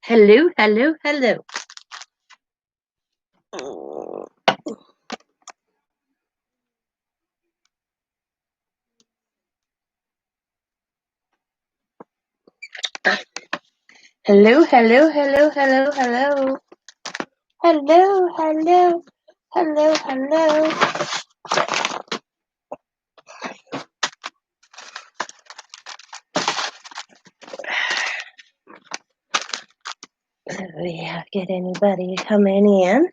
Hello, hello, hello. Hello, hello, hello, hello, hello. Hello, hello, hello, hello. Do we get anybody coming in?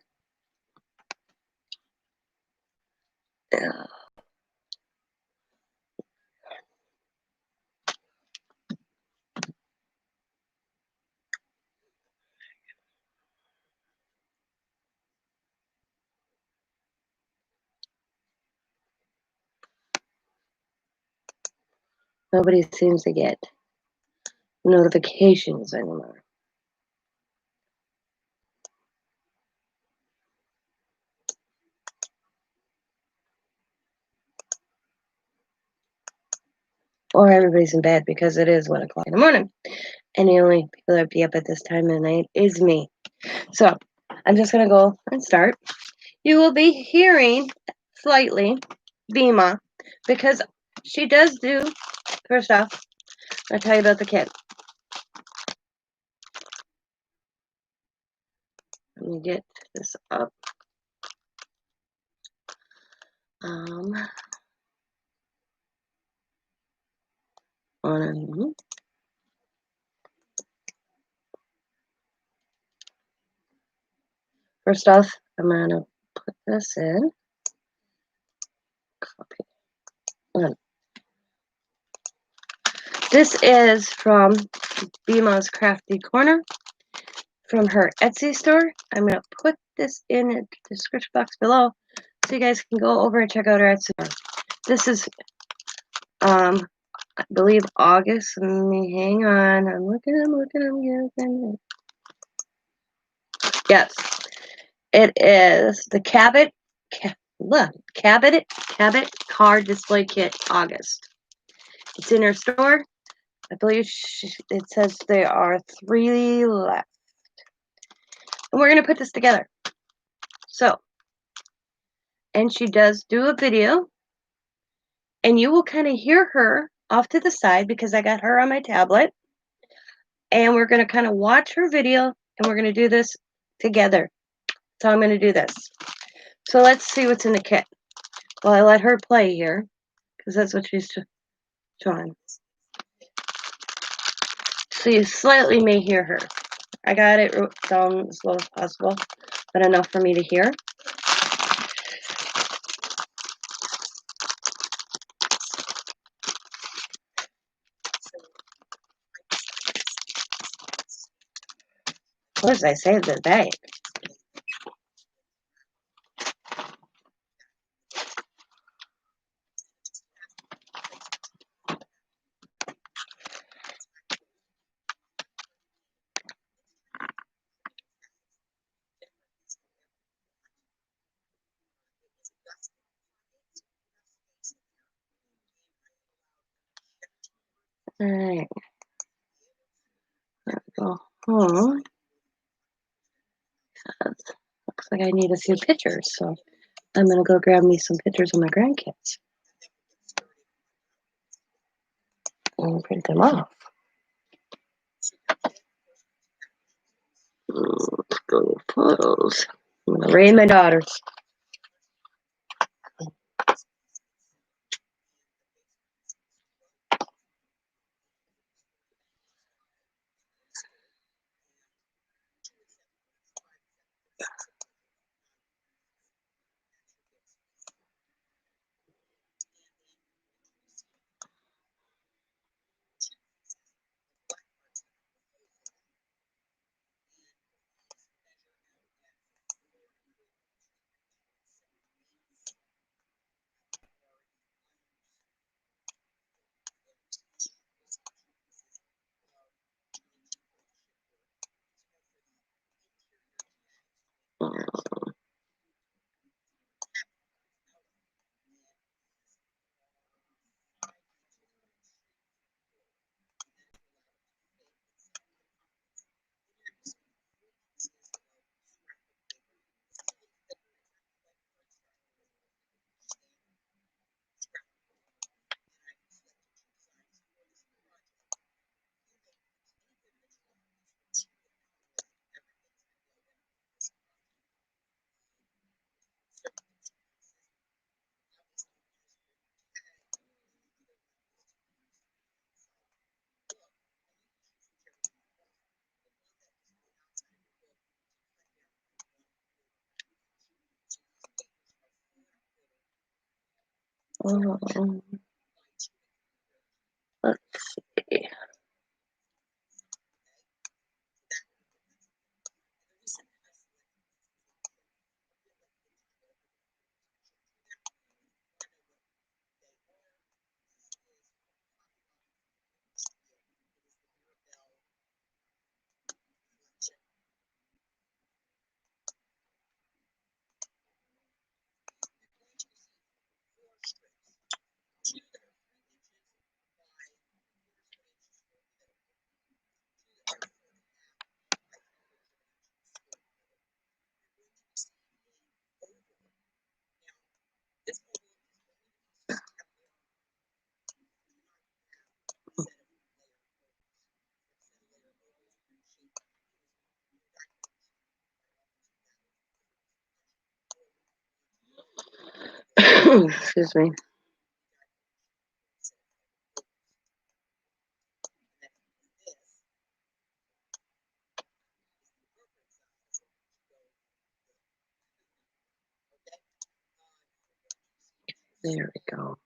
Nobody seems to get notifications anymore. Or everybody's in bed because it is 1 o'clock in the morning. And the only people that be up at this time of the night is me. So I'm just going to go and start. You will be hearing slightly Bima because she does do, first off, I'll tell you about the kid. Let me get this up. First off, I'm going to put this in. Copy. This is from Bima's Crafty Corner from her Etsy store. I'm going to put this in the description box below so you guys can go over and check out her Etsy store. This is, I believe, August. Let me hang on. I'm looking. Yes. It is the Cabot card display kit August. It's in her store. I believe it says there are 3 left. And we're going to put this together. So, and she does do a video. And you will kind of hear her off to the side because I got her on my tablet. And we're going to kind of watch her video. And we're going to do this together. So I'm going to do this. So let's see what's in the kit. Well, I let her play here because that's what she's doing. So you slightly may hear her. I got it down as low as possible, but enough for me to hear. What did I say to the bag? All right. There we go. Looks like I need a few pictures, so I'm going to go grab me some pictures of my grandkids and print them off. Let's go to photos. I'm going to raise my daughters. Let's see. Excuse me. There we go.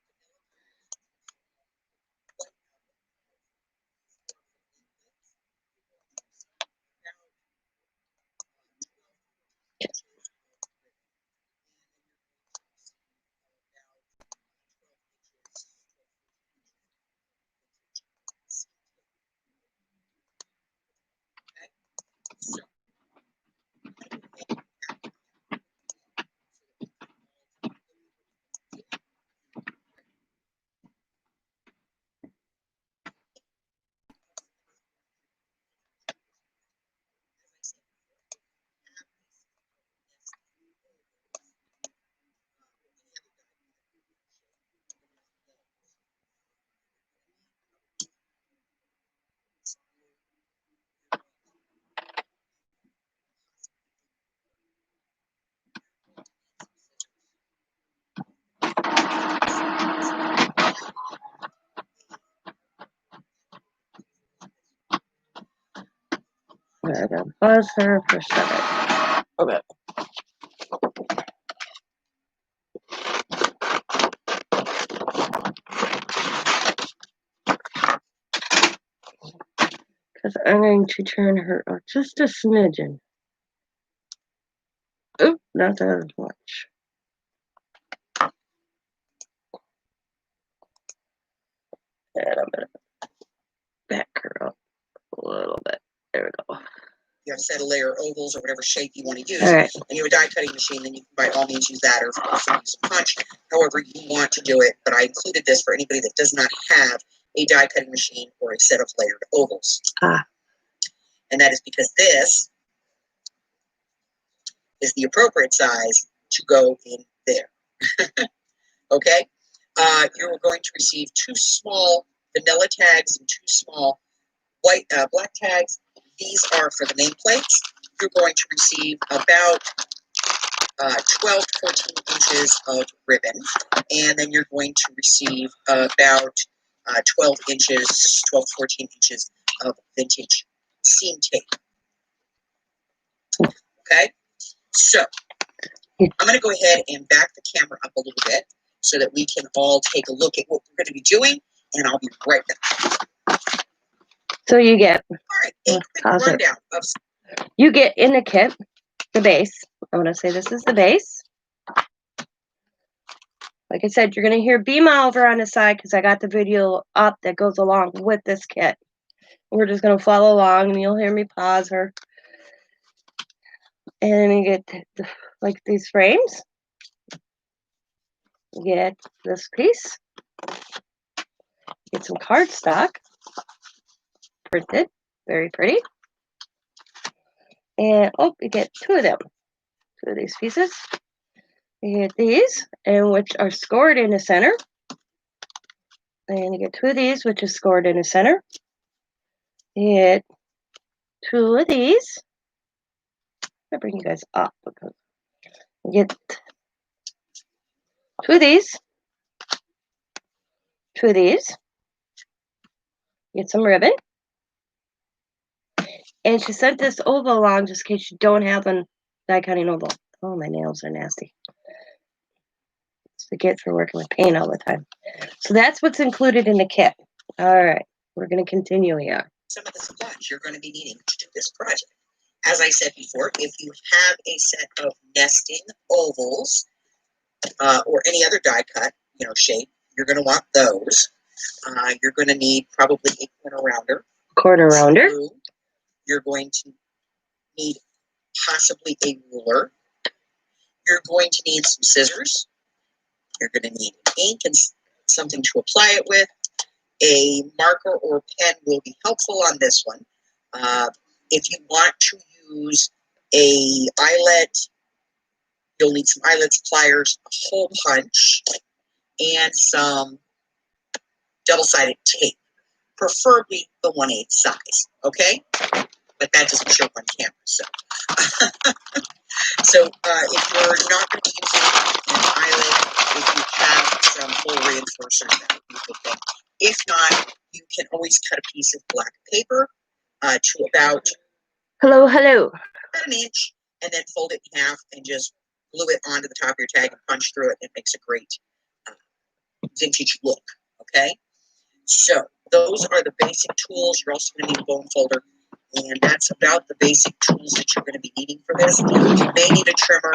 I'm gonna buzz her for Shabby. Okay. Because I'm going to turn her up just a smidgen. Oop, not that much. And I'm going to back her up a little bit. There we go. You have a set of layer ovals or whatever shape you want to use. All right. And you have a die cutting machine, then you can by all means use that or also use a punch, however you want to do it. But I included this for anybody that does not have a die cutting machine or a set of layered ovals. And that is because this is the appropriate size to go in there. Okay? You're going to receive 2 small vanilla tags and 2 small black tags. These are for the nameplates. You're going to receive about 12 to 14 inches of ribbon, and then you're going to receive about 12 inches, 12 to 14 inches of vintage seam tape. Okay? So, I'm going to go ahead and back the camera up a little bit so that we can all take a look at what we're going to be doing, and I'll be right back. So you get, all right, a quick rundown of. You get in the kit, the base. I want to say this is the base. Like I said, you're going to hear Bima over on the side because I got the video up that goes along with this kit. We're just going to follow along and you'll hear me pause her. And then you get like these frames. You get this piece. Get some cardstock. Printed. Very pretty. And oh, you get 2 of them. 2 of these pieces. You get these, and which are scored in the center. And you get 2 of these, which is scored in the center. You get 2 of these. I'm going to bring you guys up because you get 2 of these. 2 of these. Get some ribbon. And she sent this oval along just in case you don't have a die cutting oval. Oh, my nails are nasty. I get for working with paint all the time. So that's what's included in the kit. All right, we're going to continue here. Some of the supplies you're going to be needing to do this project. As I said before, if you have a set of nesting ovals or any other die cut, shape, you're going to want those. You're going to need probably a corner rounder. Corner rounder. Screw. You're going to need possibly a ruler. You're going to need some scissors. You're going to need ink and something to apply it with. A marker or pen will be helpful on this one. If you want to use a eyelet, you'll need some eyelets, pliers, a hole punch, and some double-sided tape, preferably the 1/8 size, okay? But that doesn't show up on camera, so. So if you're not going to be using an eyelet, if you have some full reinforcers, that would be a good thing. If not, you can always cut a piece of black paper to about Hello. about an inch, and then fold it in half and just glue it onto the top of your tag and punch through it. It makes a great vintage look, okay? So those are the basic tools. You're also going to need a bone folder, and that's about the basic tools that you're going to be needing for this. You may need a trimmer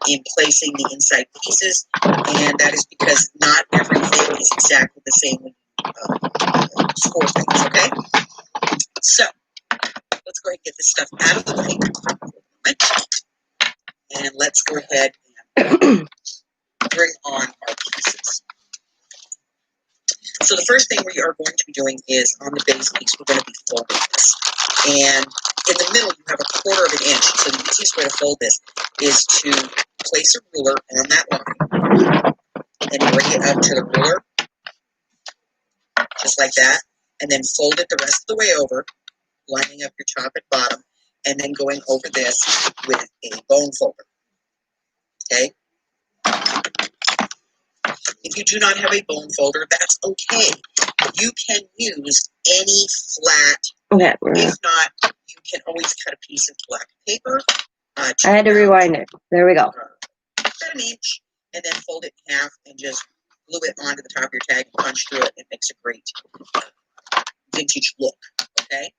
in placing the inside pieces, and that is because not everything is exactly the same when you score things, okay? So let's go ahead and get this stuff out of the way. And let's go ahead and bring on our pieces. So the first thing we are going to be doing is on the base piece, we're going to be folding this. And in the middle, you have a 1/4 of an inch. So the easiest way to fold this is to place a ruler on that line and bring it up to the ruler, just like that. And then fold it the rest of the way over, lining up your top and bottom, and then going over this with a bone folder. Okay? If you do not have a bone folder, that's okay. You can use any flat. If not, you can always cut a piece of black paper. I had to rewind it. There we go. About an inch, and then fold it in half and just glue it onto the top of your tag and punch through it. It makes a great vintage look. Okay?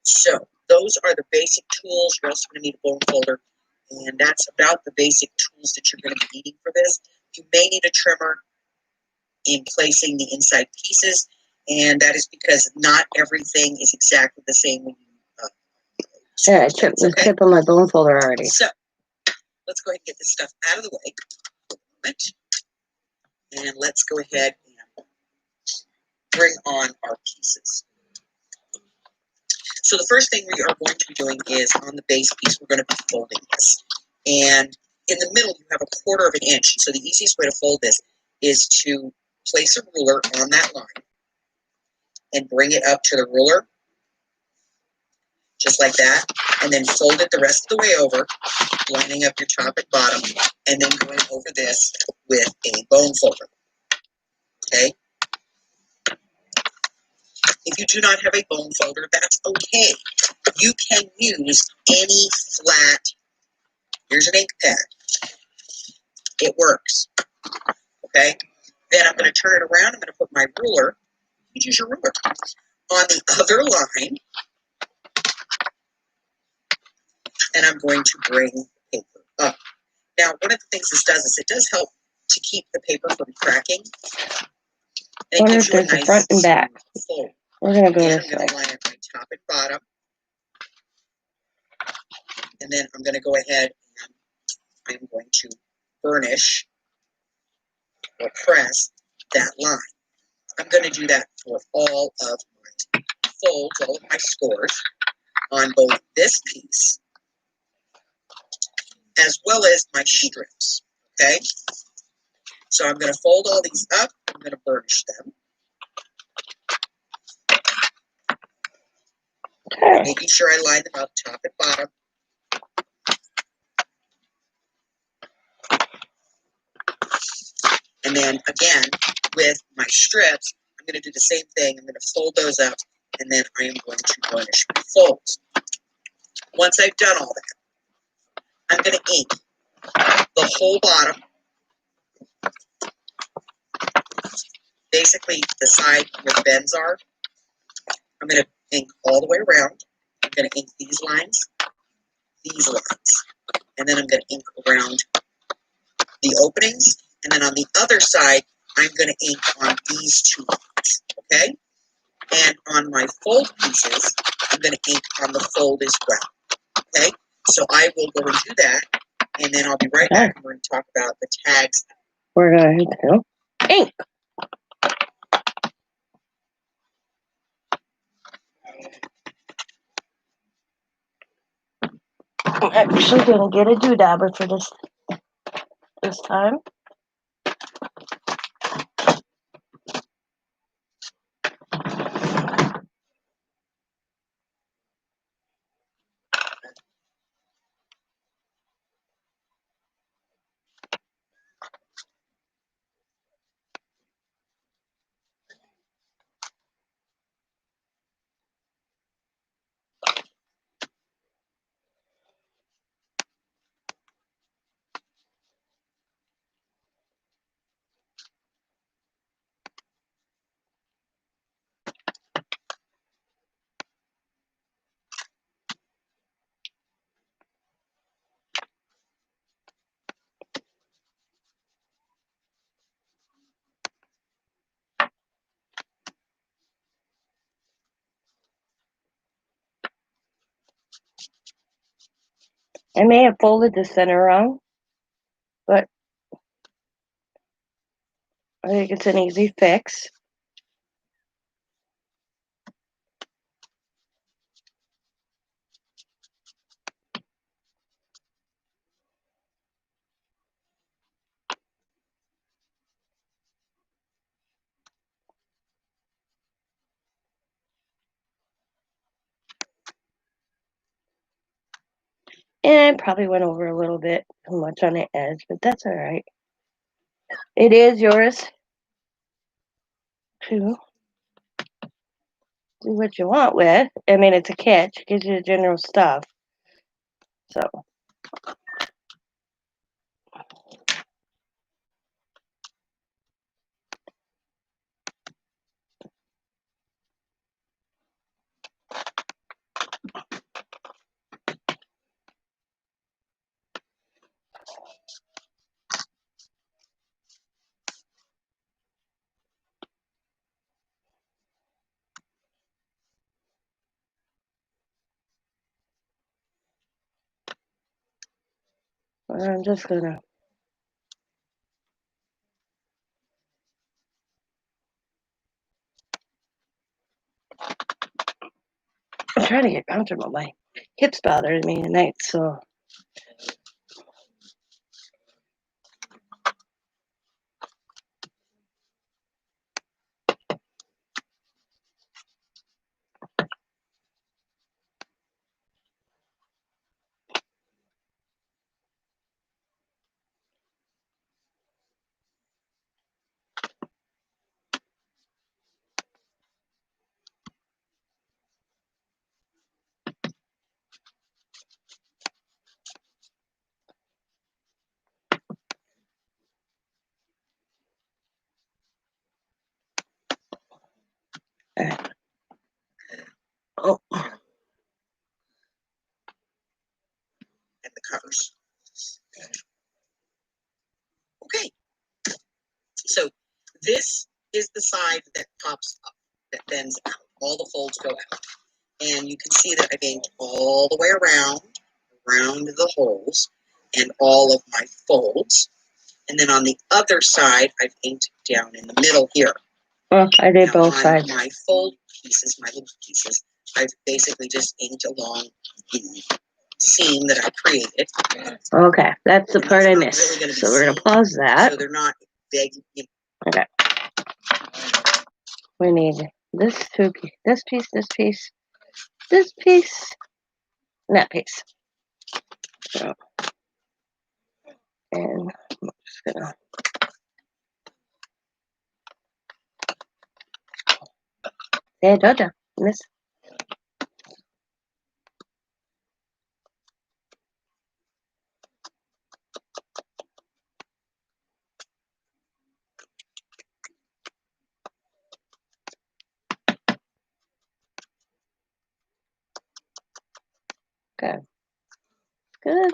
So those are the basic tools. You're also going to need a bone folder, and that's about the basic tools that you're going to be needing for this. You may need a trimmer in placing the inside pieces, and that is because not everything is exactly the same when you I tripped the tip on my bone folder already. So let's go ahead and get this stuff out of the way. And let's go ahead and bring on our pieces. So the first thing we are going to be doing is on the base piece, we're going to be folding this. And in the middle, you have a 1/4 of an inch. So the easiest way to fold this is to place a ruler on that line and bring it up to the ruler, just like that. And then fold it the rest of the way over, lining up your top and bottom, and then going over this with a bone folder. Okay? If you do not have a bone folder, that's okay. You can use any flat, here's an ink pad. It works. Okay? Then I'm going to turn it around. I'm going to put my ruler, you use your ruler, on the other line. And I'm going to bring the paper up. Now, one of the things this does is it does help to keep the paper from cracking. And it gives you a nice front and back. fold. We're going to go And this I'm going way. to line up my top and bottom. And then I'm going to go ahead and I'm going to burnish or press that line. I'm going to do that for all of my folds, all of my scores on both this piece as well as my strips. Okay? So I'm going to fold all these up. I'm going to burnish them. Okay. Making sure I line them up top and bottom. And then again, with my strips, I'm going to do the same thing. I'm going to fold those up, and then I am going to burnish my folds. Once I've done all that, I'm going to ink the whole bottom basically the side where the bends are. I'm going to ink all the way around. I'm going to ink these lines, and then I'm going to ink around the openings, and then on the other side, I'm going to ink on these two lines, okay? And on my fold pieces, I'm going to ink on the fold as well, okay? So I will go and do that, and then I'll be right back, and we're going to talk about the tags. We're going to ink. I'm actually going to get a doodabber for this time. I may have folded the center wrong, but I think it's an easy fix. And I probably went over a little bit too much on the edge, but that's all right. It is yours to do what you want with. I mean, it's a kit. It gives you the general stuff. So. I'm just gonna I'm trying to get comfortable. My hips bothering me tonight, so oh, And the covers. Okay, so this is the side that pops up, that bends out. All the folds go out. And you can see that I've inked all the way around the holes, and all of my folds. And then on the other side, I've inked down in the middle here. well, I did Now, both on sides. my fold pieces, my little pieces, I've basically just inked along the seam that I created. Okay, that's the And part that's I not missed. really gonna be So we're gonna seen. pause that. So they're not big. Okay. We need this piece, this piece, this piece, this piece, and that piece. So, and I'm just gonna. There, Georgia, miss. Good.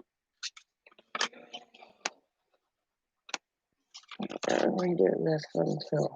Redo this one too.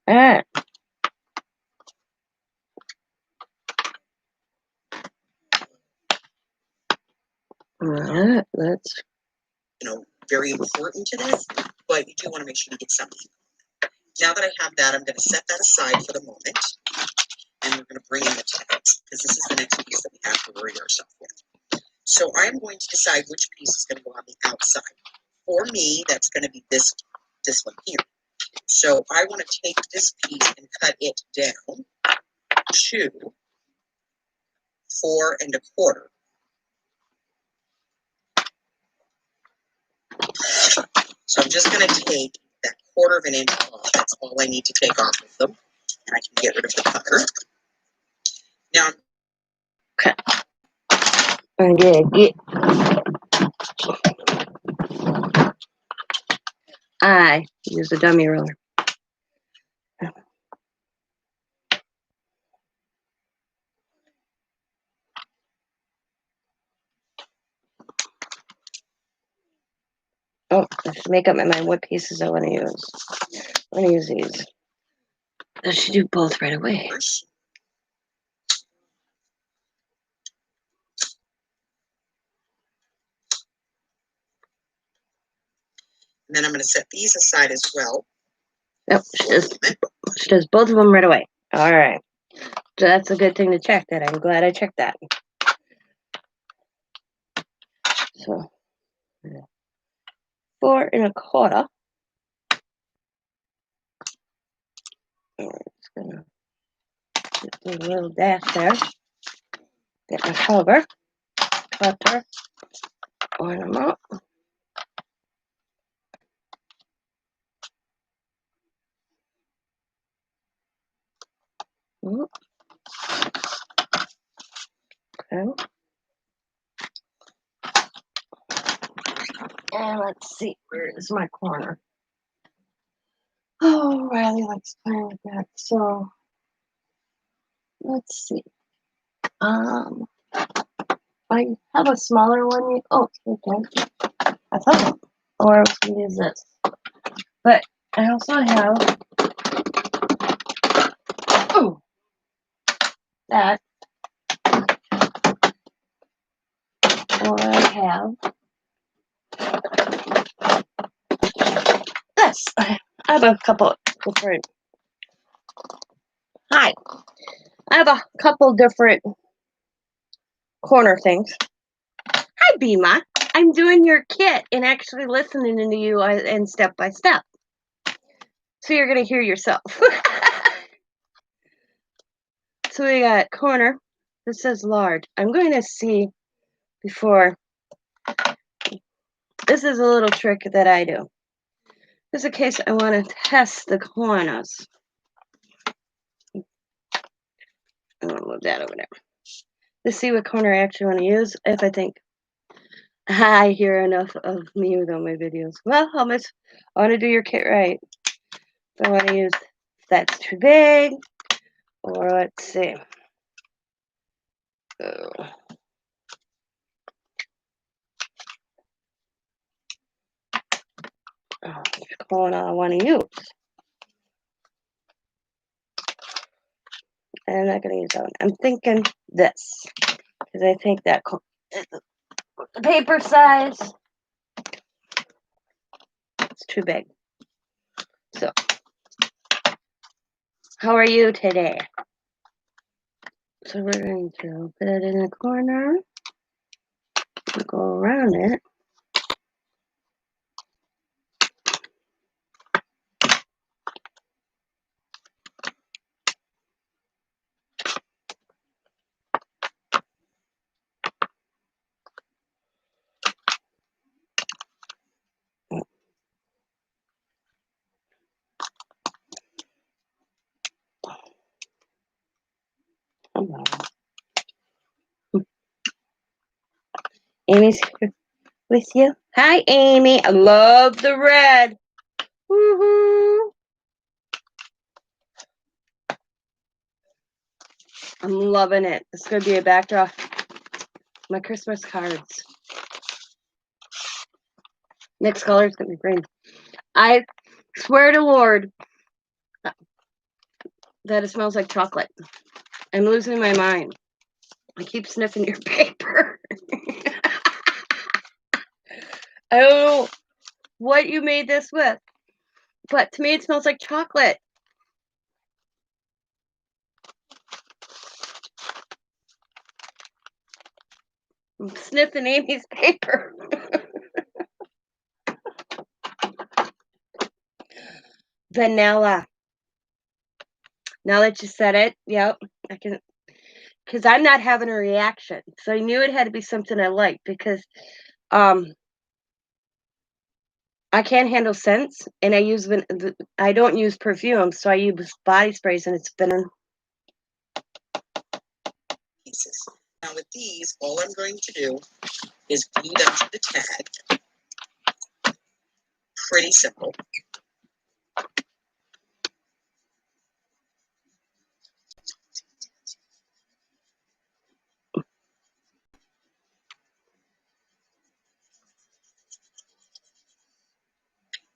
All right. All right, let's. Very important to this, but you do want to make sure you get something. Now that I have that, I'm going to set that aside for the moment. And we're going to bring in the tags, because this is the next piece that we have to worry ourselves with. So I'm going to decide which piece is going to go on the outside. For me, that's going to be this one here. So I want to take this piece and cut it down to 4 1/4. So I'm just going to take that 1/4 inch off. That's all I need to take off of them. And I can get rid of the cutter. Now, I'm gonna get. I use a dummy ruler. Oh, I should make up my mind what pieces I want to use. I'm gonna use these. I should do both right away. and then I'm going to set these aside as well. Nope, she does both of them right away. All right. So that's a good thing to check that. I'm glad I checked that. So, 4 1/4. Just gonna do a little dash there. Get my cover, cutter, line them up. Okay. And let's see, where is my corner? Oh, Riley likes playing with that. So let's see. I have a smaller one. Oh, okay. I thought, or I was gonna use this. But I also have that. Or I have this. I have a couple different. Hi. I have a couple different corner things. Hi, Bima. I'm doing your kit and actually listening to you and step by step. So you're going to hear yourself. So we got corner. This says large. I'm going to see before. This is a little trick that I do. Just in case I want to test the corners. I'm going to move that over there. To see what corner I actually want to use if I think I hear enough of me on my videos. Well, I want to do your kit right. I want to use that's too big, or let's see. Which corner I want to use. And I'm not going to use that one. I'm thinking this, because I think that the paper size, it's too big. So, how are you today? So we're going to put it in a corner, go around it. Amy's here with you. Hi, Amy. I love the red. Woohoo! I'm loving it. It's going to be a backdrop. My Christmas cards. Next color is going to be green. I swear to Lord that it smells like chocolate. I'm losing my mind. I keep sniffing your paper. I don't know what you made this with, but to me it smells like chocolate. I'm sniffing Amy's paper. Vanilla. Now that you said it, yep, I can, because I'm not having a reaction. So I knew it had to be something I liked because um I can't handle scents and I don't use perfume, so I use body sprays and it's been pieces. Now with these, all I'm going to do is glue them to the tag. Pretty simple.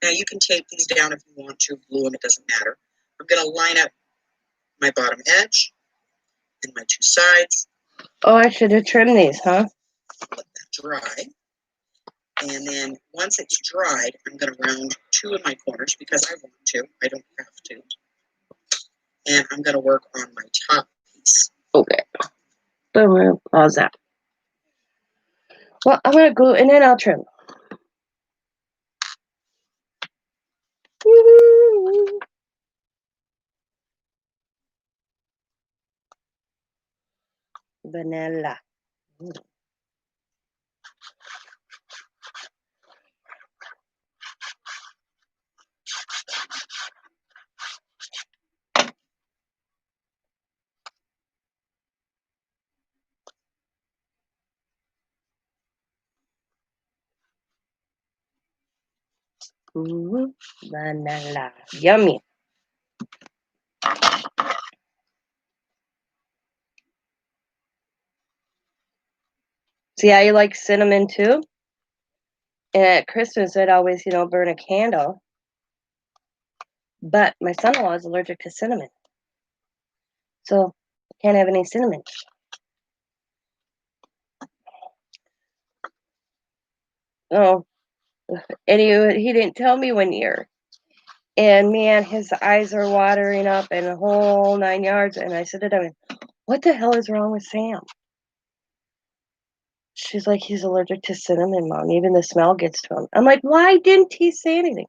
Now you can tape these down if you want to, glue them, it doesn't matter. I'm going to line up my bottom edge and my two sides. Oh, I should have trimmed these, huh? Let that dry. And then once it's dried, I'm going to round two of my corners because I want to. I don't have to. And I'm going to work on my top piece. Okay. So I'm gonna pause that. Well, I'm gonna glue and then I'll trim. Woo! Vanilla. Vanilla. Yummy. See how you like cinnamon too? And at Christmas, I'd always, burn a candle. But my son-in-law is allergic to cinnamon. So I can't have any cinnamon. Oh, and he didn't tell me one year. And man, his eyes are watering up and the whole 9 yards. And I said to him, what the hell is wrong with Sam? She's like, he's allergic to cinnamon, Mom. Even the smell gets to him. I'm like, why didn't he say anything?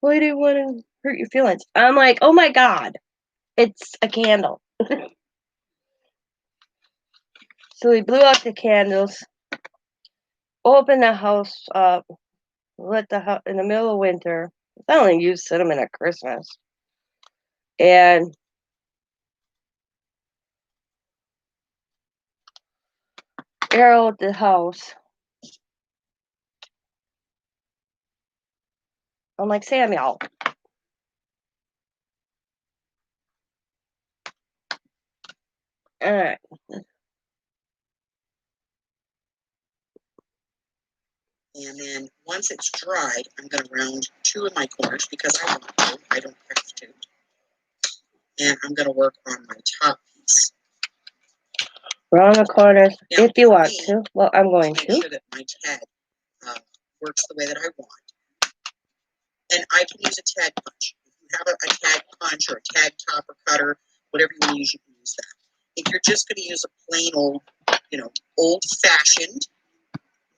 Why do you want to hurt your feelings? I'm like, oh my God, it's a candle. So we blew out the candles, opened the house up, lit the house in the middle of winter. I only use cinnamon at Christmas. And arrowed the house. I'm like, Samuel. All right. And then once it's dried, I'm going to round two of my corners because I want to. I don't have to. And I'm going to work on my top piece. Round the corners Now, if you for want me, to. Well, I'm going make to. sure that my tag works the way that I want. And I can use a tag punch. If you have a tag punch or a tag topper cutter, whatever you want to use, you can use that. If you're just going to use a plain old, old-fashioned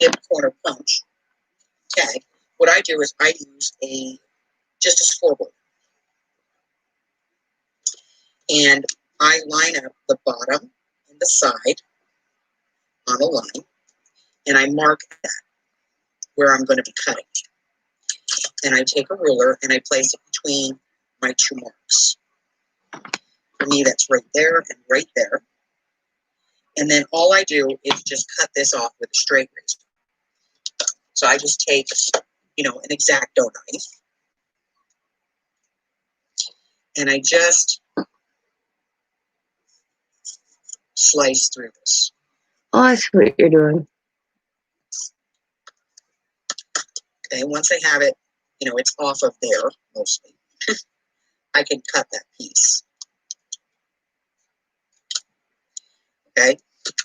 nib corner punch tag, what I do is I use just a scoreboard. And I line up the bottom and the side on a line, and I mark that where I'm going to be cutting. And I take a ruler and I place it between my two marks. For me, that's right there and right there. And then all I do is just cut this off with a straight razor. So I just take, an X-Acto knife, and I just slice through this. Oh, I see what you're doing. Okay, once I have it, it's off of there mostly. I can cut that piece. Okay,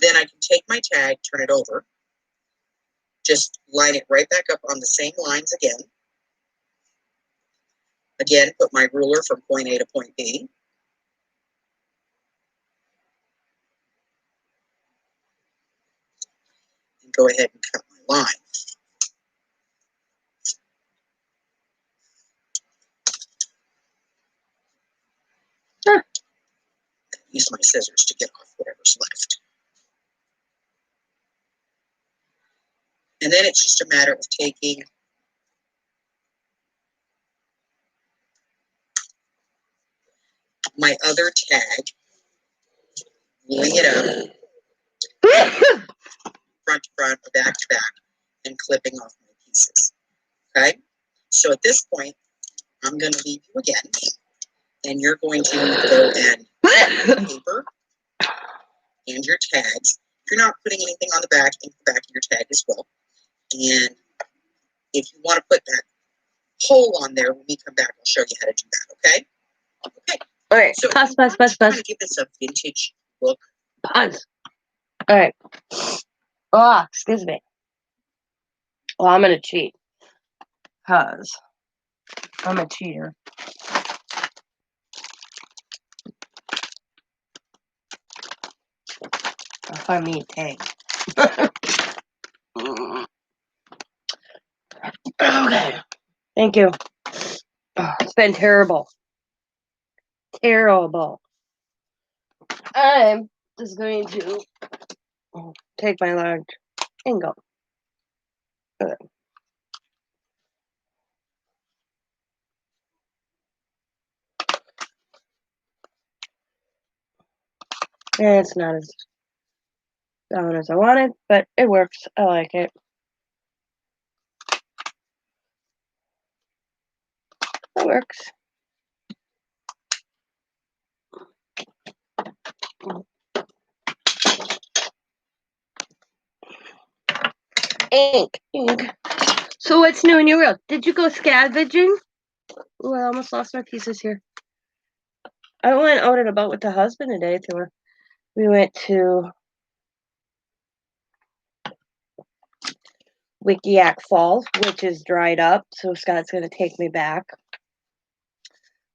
then I can take my tag, turn it over, just line it right back up on the same lines again. Again, put my ruler from point A to point B. go ahead and cut my line. Sure. Use my scissors to get off whatever's left. And then it's just a matter of taking my other tag, pulling it up, front to front or back to back, and clipping off my pieces. Okay? So at this point, I'm going to leave you again, and you're going to go and paper and your tags. If you're not putting anything on the back, ink the back of your tag as well. And if you want to put that hole on there, when we come back, I'll show you how to do that, okay? Okay. All right. So Pause. trying to give this a vintage look. Pause. All right. Oh, excuse me. Well, I'm gonna cheat, cause I'm a cheater. I'll find me a tag. Okay. Thank you. Oh, it's been terrible. Terrible. I'm just going to take my large and go. Okay. And it's not as down as I wanted, but it works. I like it. It works. Ink. So what's new in your world? Did you go scavenging? Ooh, I almost lost my pieces here. I went out and about with the husband today. We went to Wikiak Falls, which is dried up. So Scott's gonna take me back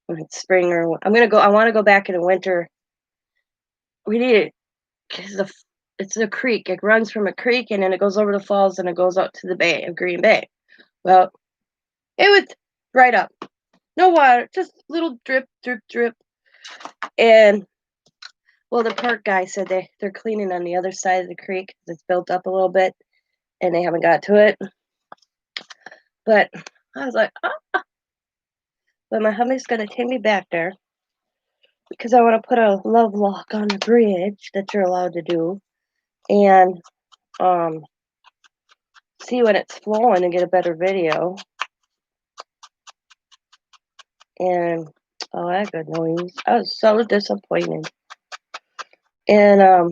when it's spring, or I'm gonna go. I want to go back in the winter. We need it because it's a creek. It runs from a creek and then it goes over the falls and it goes out to the bay of Green Bay. Well, it was dried up. No water, just little drip, drip, drip. And well, the park guy said they're cleaning on the other side of the creek because it's built up a little bit and they haven't got to it. But I was like, ah. But my hubby's gonna take me back there because I want to put a love lock on the bridge that you're allowed to do, and see when it's flowing and get a better video. And oh, that good noise. I was so disappointed. And then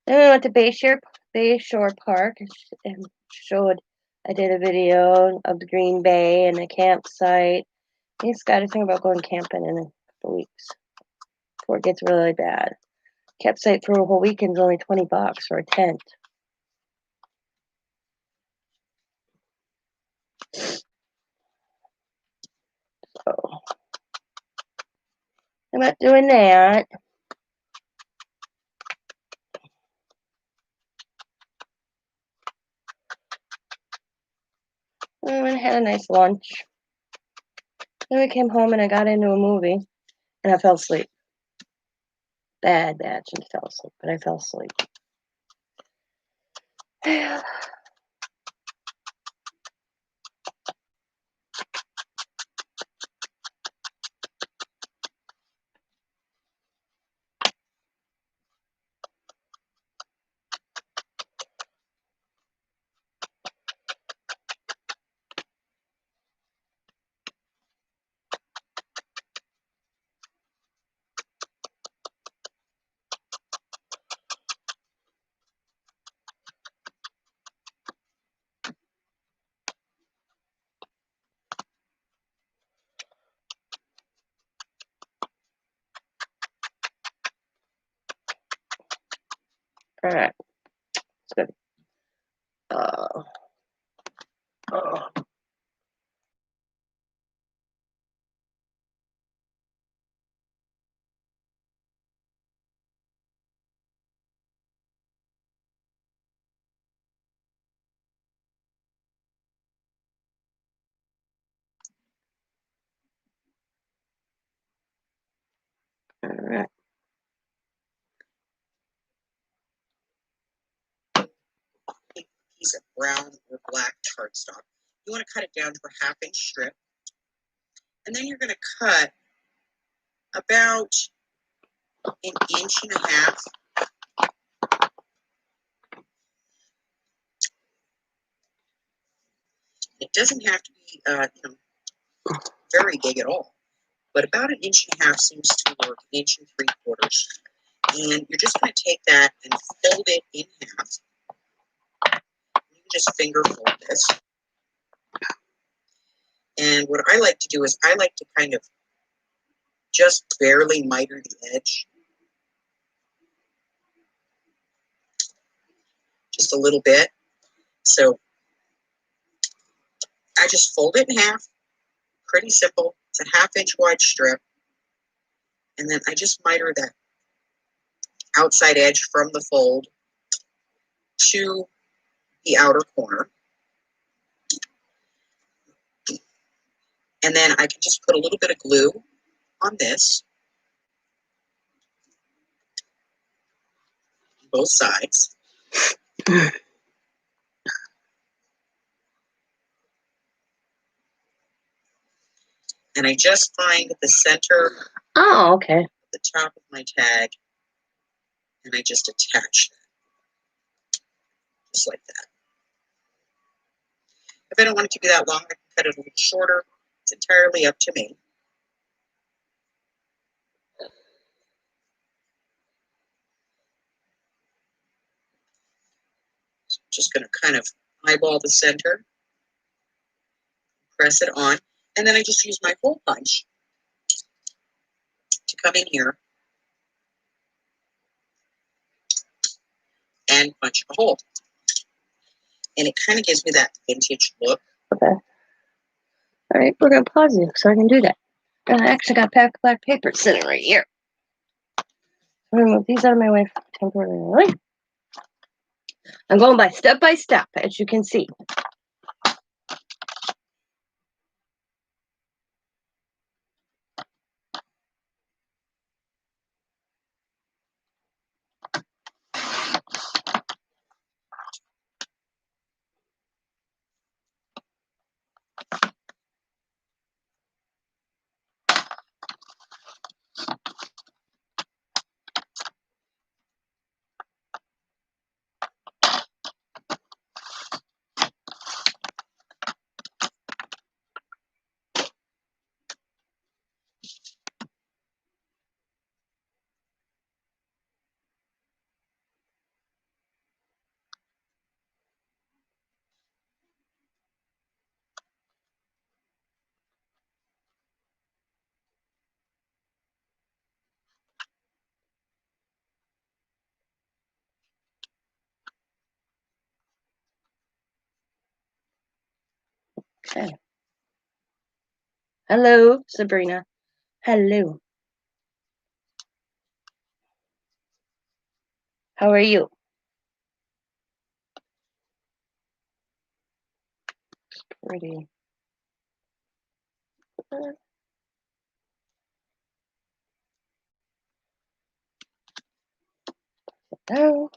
we went to Bayshore Park and showed. I did a video of the Green Bay and the campsite. He's got to think about going camping in a couple weeks before it gets really bad. Campsite for a whole weekend is only $20 for a tent. So I'm not doing that. And I had a nice lunch. Then we came home and I got into a movie and I fell asleep. Bad batch and fell asleep, but I fell asleep. All right, it's good. Oh. All right. Piece of brown or black cardstock. You want to cut it down to a 1/2 inch strip. And then you're going to cut about 1.5 inches. It doesn't have to be very big at all, but about 1.5 inches seems to work, 1 3/4 inches. And you're just going to take that and fold it in half. You can just finger fold this. And what I like to do is I like to kind of just barely miter the edge. Just a little bit. So I just fold it in half. Pretty simple. It's a 1/2 inch wide strip. And then I just miter that outside edge from the fold to the outer corner. And then I can just put a little bit of glue on this, both sides. And I just find the center Oh, okay. the top of my tag, and I just attach that, just like that. If I don't want it to be that long, I can cut it a little shorter. It's entirely up to me. So I'm just going to kind of eyeball the center, press it on, and then I just use my hole punch to come in here and punch a hole. And it kind of gives me that vintage look. Okay. All right, we're going to pause it so I can do that. I actually got black paper sitting right here. I'm going to move these out of my way temporarily. I'm going by step, as you can see. Okay. Hello, Sabrina. Hello. How are you? Pretty. Hello.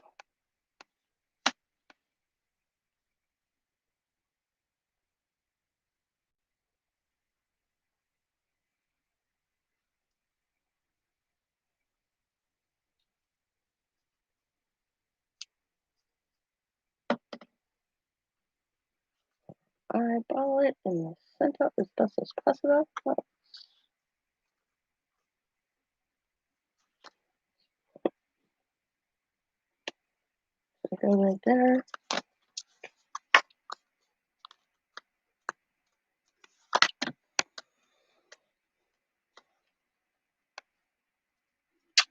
Eyeball it in the center as best as possible. Go right there.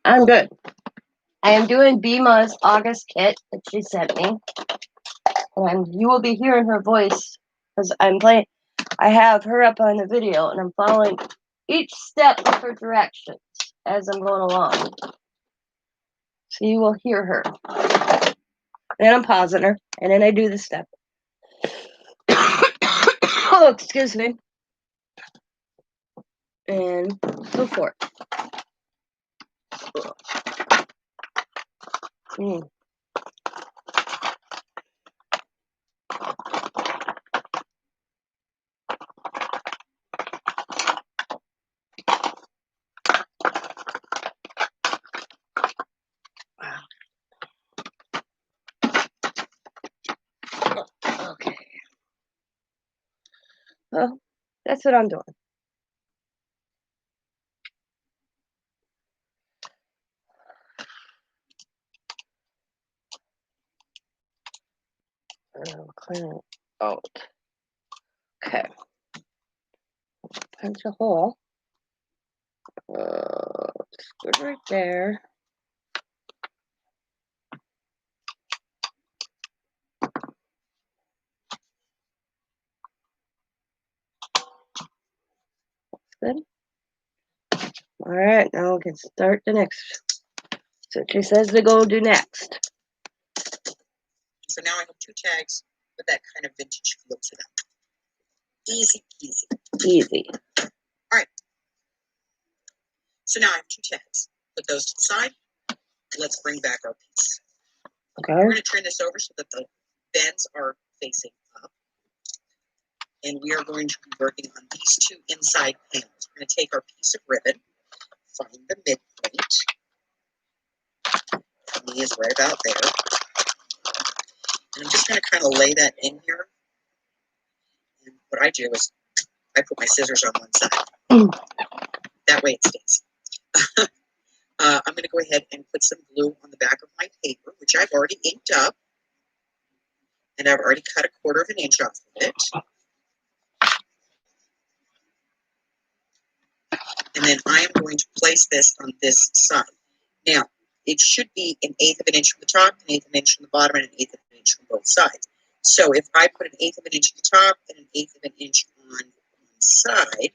I'm good. I am doing Bima's August kit that she sent me. And you will be hearing her voice because I'm playing. I have her up on the video and I'm following each step of her directions as I'm going along. So you will hear her. And then I'm pausing her and then I do the step. Oh, excuse me. And so forth. Mm. Okay. Well, that's what I'm doing. Clean it out. Okay. Punch a hole. It's good right there. Good. All right, now we can start the next. So she says to go do next. So now I have 2 tags with that kind of vintage feel to them. Easy peasy. Easy. All right. So now I have 2 tags. Put those to the side. Let's bring back our piece. Okay. We're going to turn this over so that the bends are facing up. And we are going to be working on these 2 inside panels. We're going to take our piece of ribbon, find the midpoint. Me is right about there. And I'm just going to kind of lay that in here. And what I do is I put my scissors on one side. That way it stays. I'm going to go ahead and put some glue on the back of my paper, which I've already inked up. And I've already cut 1/4 inch off of it. And then I am going to place this on this side. Now, it should be 1/8 inch from the top, 1/8 inch from the bottom, and 1/8 inch from both sides. So if I put 1/8 inch at the top and 1/8 inch on one side,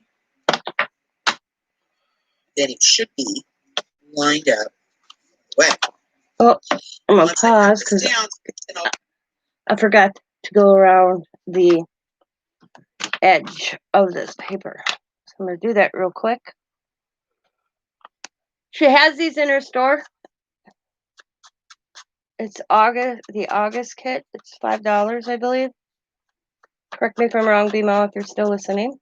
then it should be lined up way. Oh, I'm going to Once I have pause this because down, then I forgot to go around the edge of this paper. So I'm going to do that real quick. She has these in her store. It's the August kit. It's $5, I believe. Correct me if I'm wrong, B-Mal, if you're still listening.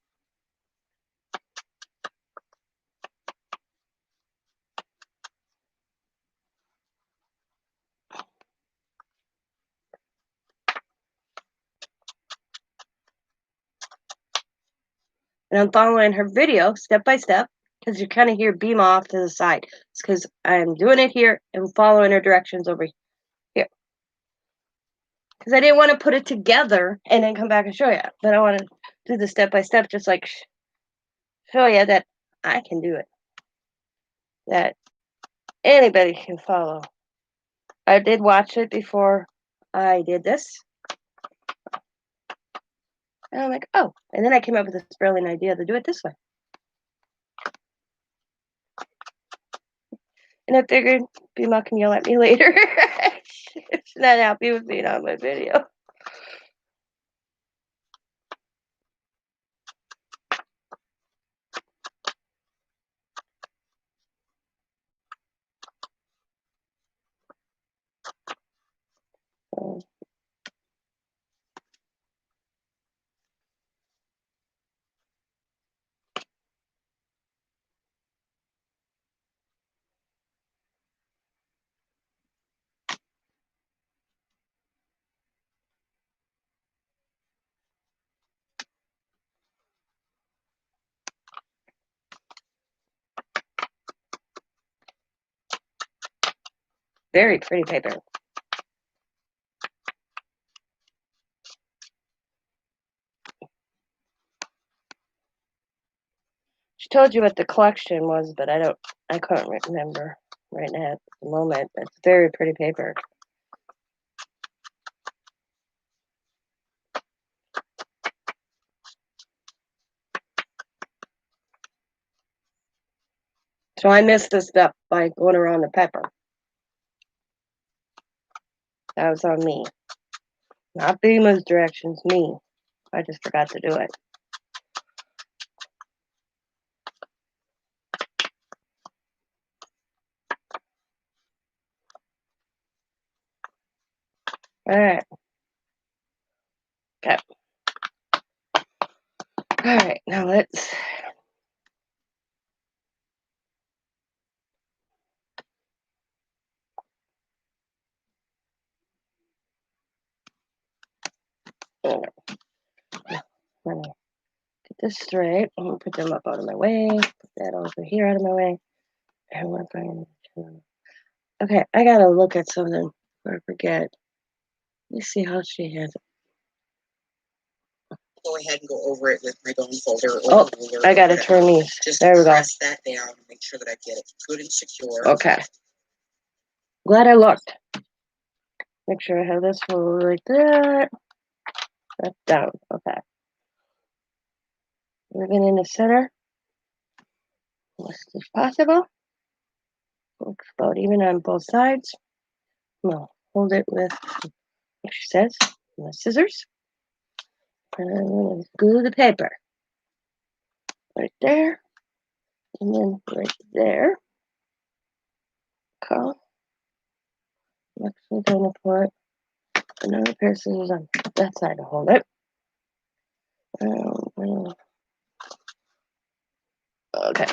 And I'm following her video step by step because you kind of hear beam off to the side. It's because I'm doing it here and following her directions over here. Because I didn't want to put it together and then come back and show you. But I want to do the step by step, just like show you that I can do it. That anybody can follow. I did watch it before I did this. And I'm like, oh. And then I came up with this brilliant idea to do it this way. And I figured B-Mal can yell at me later if she's not happy with being on my video. So, very pretty paper. She told you what the collection was, but I couldn't remember right now at the moment. It's very pretty paper. So I missed this step by going around the pepper. That was on me. Not Beema's directions, me. I just forgot to do it. All right. Okay. All right. Now let's. I'm gonna get this straight. I'm gonna put them up out of my way. Put that over here out of my way. And we're going to. Okay, I gotta look at something before I forget. Let me see how she has it. Go ahead and go over it with my bone folder. Or Oh, ruler I or gotta whatever. turn these. Just There we go. press that down and make sure that I get it good and secure. Okay. Glad I looked. Make sure I have this one like that. That's down. Okay. Moving in the center. What's this possible? Looks about even on both sides. No, hold it with, like she says, my scissors. And I'm going to glue the paper. Right there. And then right there. Okay. Next we're going to put another pair of scissors on that side to hold it. Okay.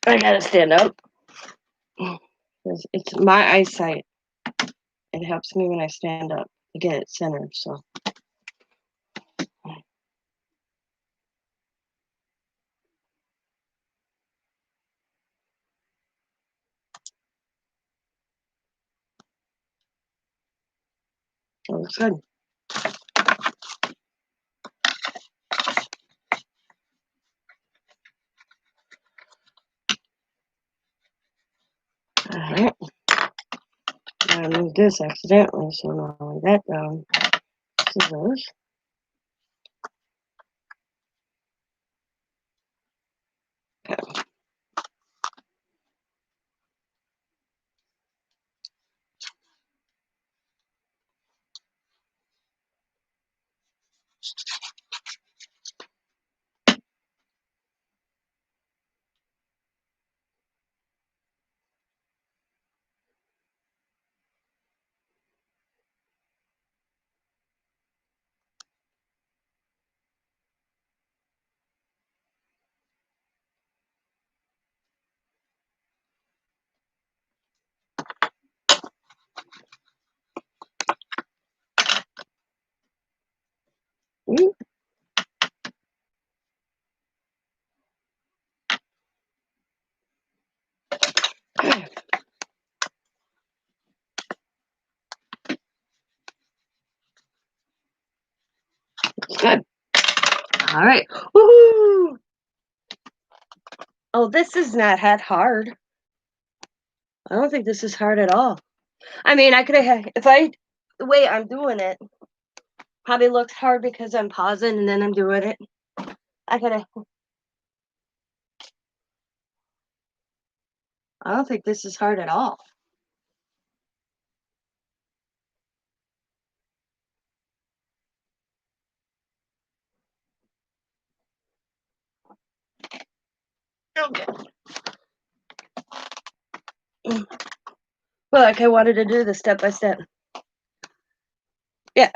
I gotta stand up. It's my eyesight. It helps me when I stand up to get it centered. So. Looks good. Alright. I moved this accidentally, so now I lay that down. Scissors. Okay. Mm. It's good. Alright. Woohoo! Oh, this is not that hard. I don't think this is hard at all. I mean, I could have, the way I'm doing it, probably looks hard because I'm pausing and then I'm doing it. I don't think this is hard at all. Okay. Well, like I wanted to do the step by step. Yeah.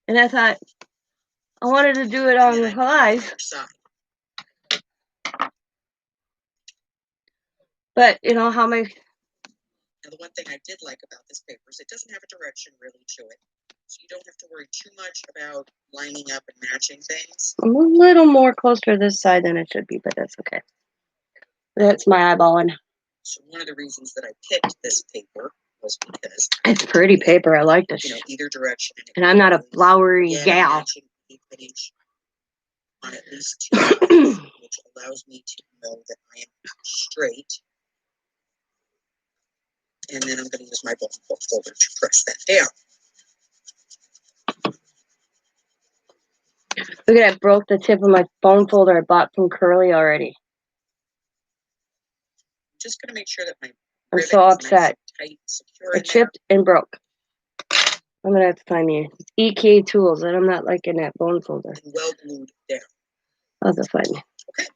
And I thought I wanted to do it on live. But you know how my. Now, the one thing I did like about this paper is it doesn't have a direction really to it. So you don't have to worry too much about lining up and matching things. I'm a little more close to this side than it should be, but that's okay. That's my eyeballing. So one of the reasons that I picked this paper was because it's pretty paper. I like this. Either direction. And I'm not a flowery gal. Page on at least 2 pages, which allows me to know that I am straight. And then I'm going to use my bone folder to press that down. Look at I broke the tip of my phone folder I bought from Curly already. I'm just going to make sure that my I'm rivet so is upset. nice and tight, secure in It chipped and broke. I'm gonna have to find me EK tools, and I'm not liking that bone folder. and well glued down. I'll have to find me. Okay,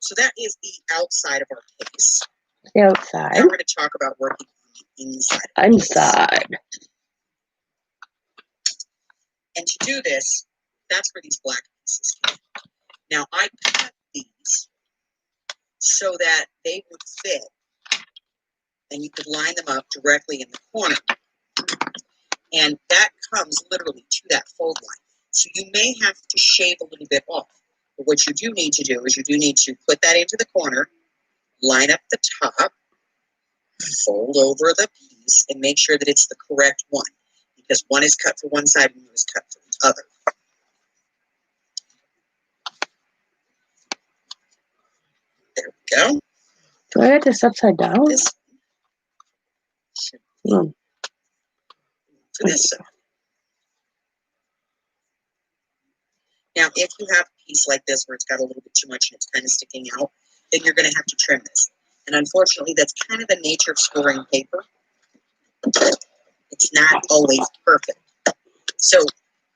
so that is the outside of our case. The outside. Now we're going to talk about working on the inside. Inside. And to do this, that's where these black pieces come. Now I cut these so that they would fit, and you could line them up directly in the corner. And that comes literally to that fold line. So you may have to shave a little bit off. But what you do need to do is you do need to put that into the corner, line up the top, fold over the piece, and make sure that it's the correct one. Because one is cut for one side and one is cut for the other. There we go. Do I get this upside down? This should be for this side. Now, if you have a piece like this where it's got a little bit too much and it's kind of sticking out, then you're going to have to trim this. And unfortunately, that's kind of the nature of scoring paper. It's not always perfect. So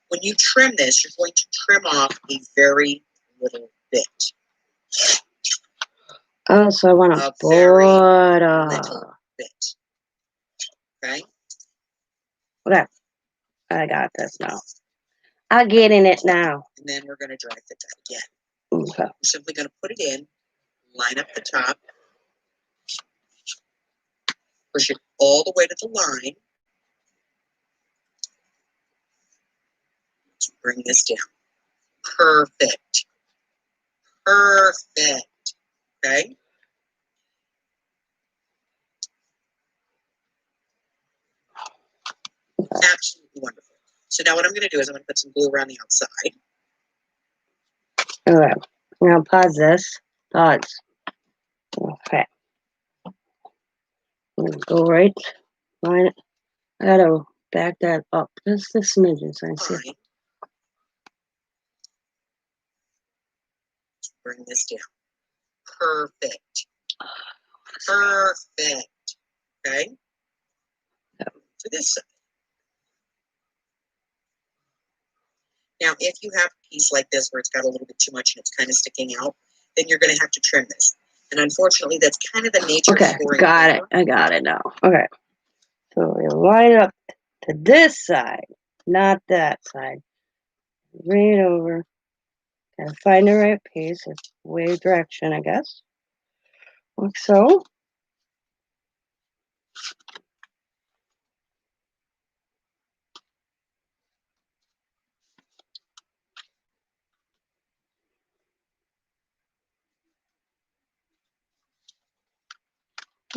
when you trim this, you're going to trim off a very little bit. Oh, so I want to A very little bit. Okay? Okay. I got this now. I'll get in it now. And then we're going to dry fit that again. Okay. We're simply going to put it in, line up the top, push it all the way to the line. Let's bring this down. Perfect. Perfect. Okay? Absolutely wonderful. So now what I'm going to do is I'm going to put some glue around the outside. Okay. Now pause this. Pause. Okay. I'm gonna go right. Line it. I gotta back that up just a smidgen so I can see. Fine. Let's bring this down. Perfect. Perfect. Okay? To this side. Now, if you have a piece like this where it's got a little bit too much and it's kind of sticking out, then you're going to have to trim this. And unfortunately, that's kind of the nature Okay, of scoring got paper. it. I got it now. Okay. So we line it up to this side, not that side. Bring it over. Gotta find the right piece. It's way direction, I guess. Like so.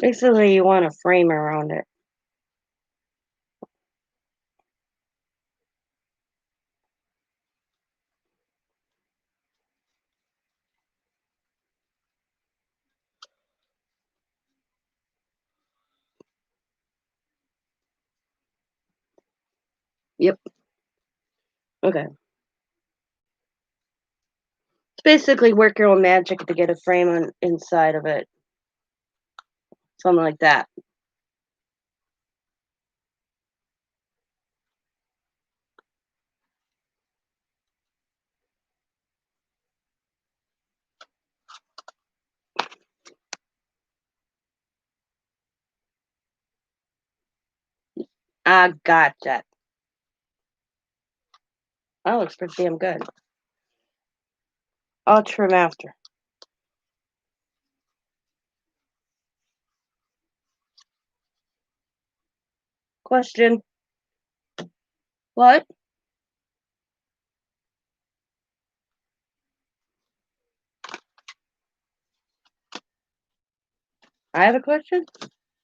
Basically, you want a frame around it. Yep. Okay. It's basically work your own magic to get a frame on inside of it. Something like that. I gotcha. That looks pretty damn good. I'll trim after. Question. What? I have a question?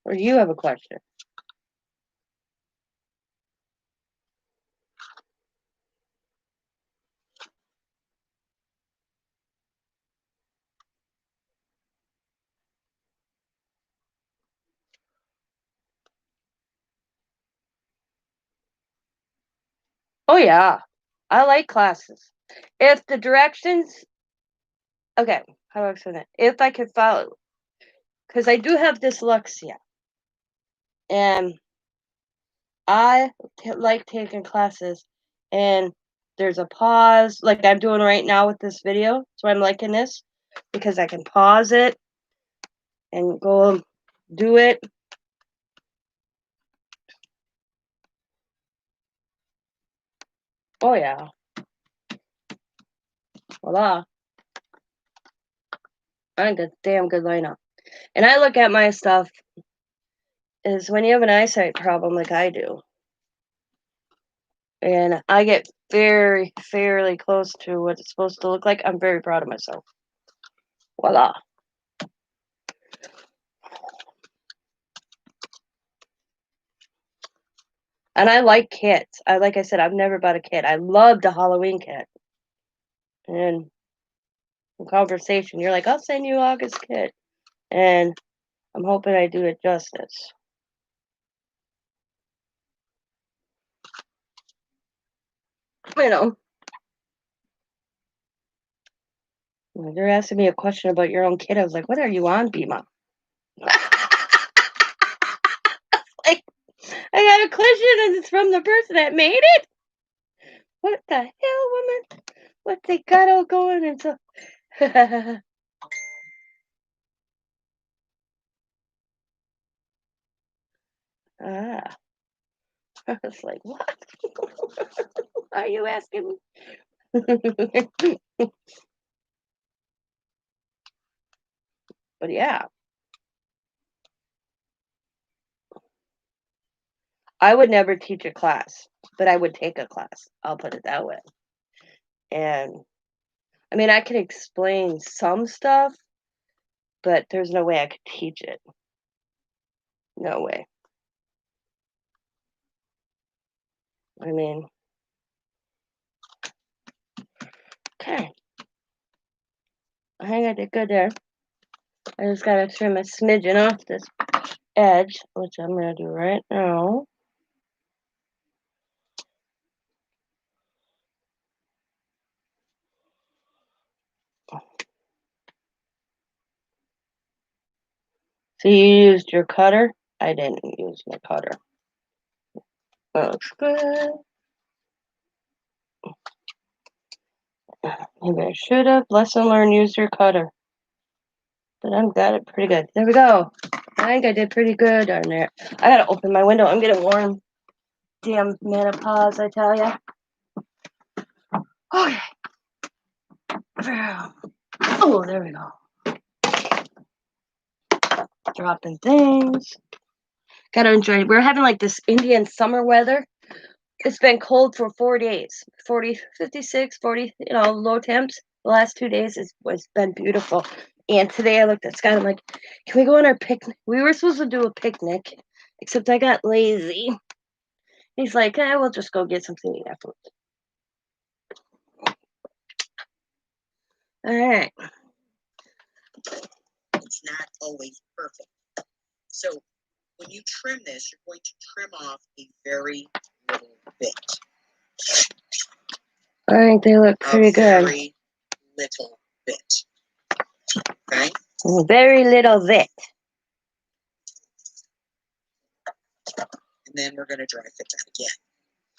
Or you have a question? Oh, yeah. I like classes. If the directions, okay, how do I explain it? If I could follow, because I do have dyslexia, and I like taking classes, and there's a pause, like I'm doing right now with this video. So I'm liking this because I can pause it and go do it. Oh, yeah. Voila. I got a damn good lineup. And I look at my stuff is when you have an eyesight problem like I do, and I get very fairly close to what it's supposed to look like, I'm very proud of myself. Voila. And I like kits. Like I said, I've never bought a kit. I loved a Halloween kit. And in conversation, you're like, I'll send you August kit. And I'm hoping I do it justice. You know. They're asking me a question about your own kit. I was like, what are you on, Bima? Like, I got a question and it's from the person that made it? What the hell, woman? What they got all going into? Ah. I was like, what? Are you asking me? But yeah. I would never teach a class, but I would take a class. I'll put it that way. And I mean, I can explain some stuff, but there's no way I could teach it. No way. I mean, okay. I think I did good there. I just gotta trim a smidgen off this edge, which I'm gonna do right now. So you used your cutter? I didn't use my cutter. Looks good. Maybe I should have. Lesson learned, use your cutter. But I'm got it pretty good. There we go. I think I did pretty good on there. I gotta open my window. I'm getting warm. Damn menopause, I tell ya. Okay. Oh, there we go. Dropping things. Gotta enjoy it. We're having like this Indian summer weather. It's been cold for 4 days. 40, 56, 40, low temps. The last 2 days has been beautiful. And today I looked at Scott. I'm like, can we go on our picnic? We were supposed to do a picnic, except I got lazy. He's like, we'll just go get something to eat afterwards. All right. It's not always perfect. So when you trim this, you're going to trim off a very little bit. I think they look pretty good. Very little bit. Okay? A very little bit. And then we're going to dry fit that again.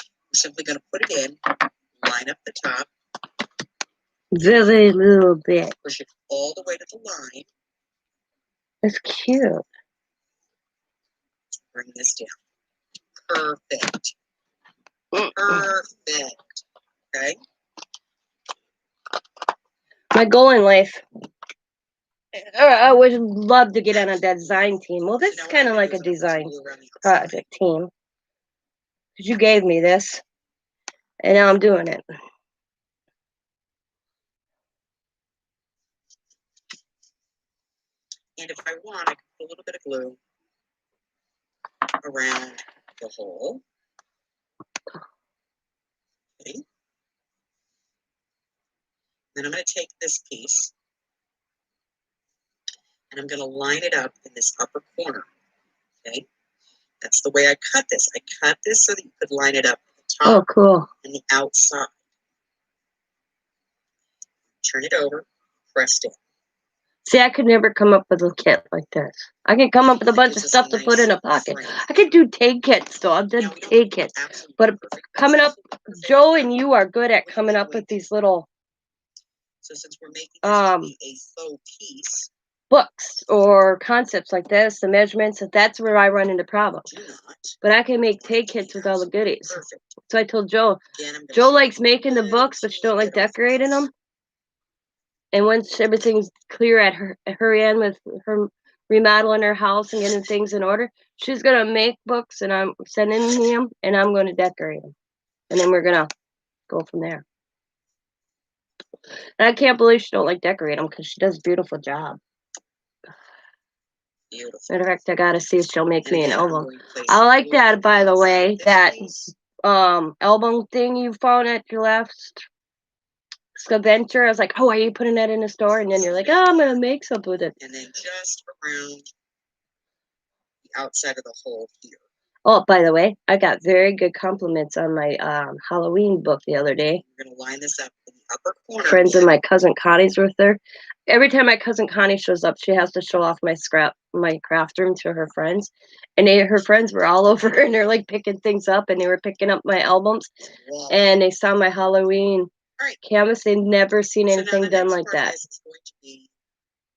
We're simply going to put it in, line up the top. Very little bit. Push it all the way to the line. It's cute. Bring this down. Perfect. Perfect. Okay? My goal in life, I would love to get on a design team. Well, this is kind of like a design project team. Because you gave me this, and now I'm doing it. And if I want, I can put a little bit of glue around the hole. Okay. Then I'm going to take this piece and I'm going to line it up in this upper corner. Okay. That's the way I cut this. I cut this so that you could line it up at the top Oh, cool. and the outside. Turn it over, press down. See, I could never come up with a kit like this. I can come up with a bunch of stuff to put in a pocket. I could do tag kits, though. I've done tag kits. But coming up, Joe and you are good at coming up with these little So since we're making this to be a faux piece, books or concepts like this, the measurements, that's where I run into problems. do not. But I can make tag kits with all the goodies. Perfect. So I told Joe, Again, I'm gonna Joe show likes you making the books, but she don't like decorating them. And once everything's clear at her end with her remodeling her house and getting things in order, she's gonna make books and I'm sending them and I'm gonna decorate them. And then we're gonna go from there. And I can't believe she don't like decorate them because she does a beautiful job. Beautiful. Matter of fact, I gotta see if she'll make And me an again, I'm album. going to place I like glue that, by the inside way, this that piece. album thing you found at your last adventure. I was like, oh, are you putting that in the store? And then you're like, oh, I'm gonna make something with it. And then just around the outside of the hole here. Oh, by the way, I got very good compliments on my Halloween book the other day. We're going to line this up in the upper corner. Friends of my cousin Connie's were there. Every time my cousin Connie shows up, she has to show off my craft room to her friends. And her friends were all over and they're like picking things up and they were picking up my albums. Wow. And they saw my Halloween canvas. They'd never seen anything done like that.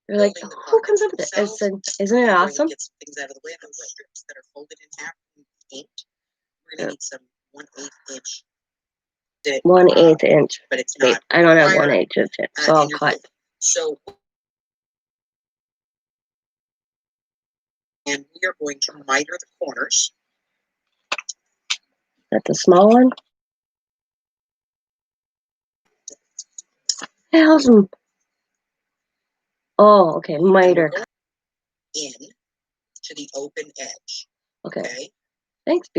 They're like, who comes up with it? I said, isn't it awesome? Get some things out of the way. Those strips that are folded in half and inked. We're going to need some 1/8 inch. 1/8 inch. But it's not. I don't have 1/8 inch. So I'll cut. So, and we are going to miter the corners. That's the small one. How's them? Oh, okay, miter. In to the open edge. Okay. Thanks.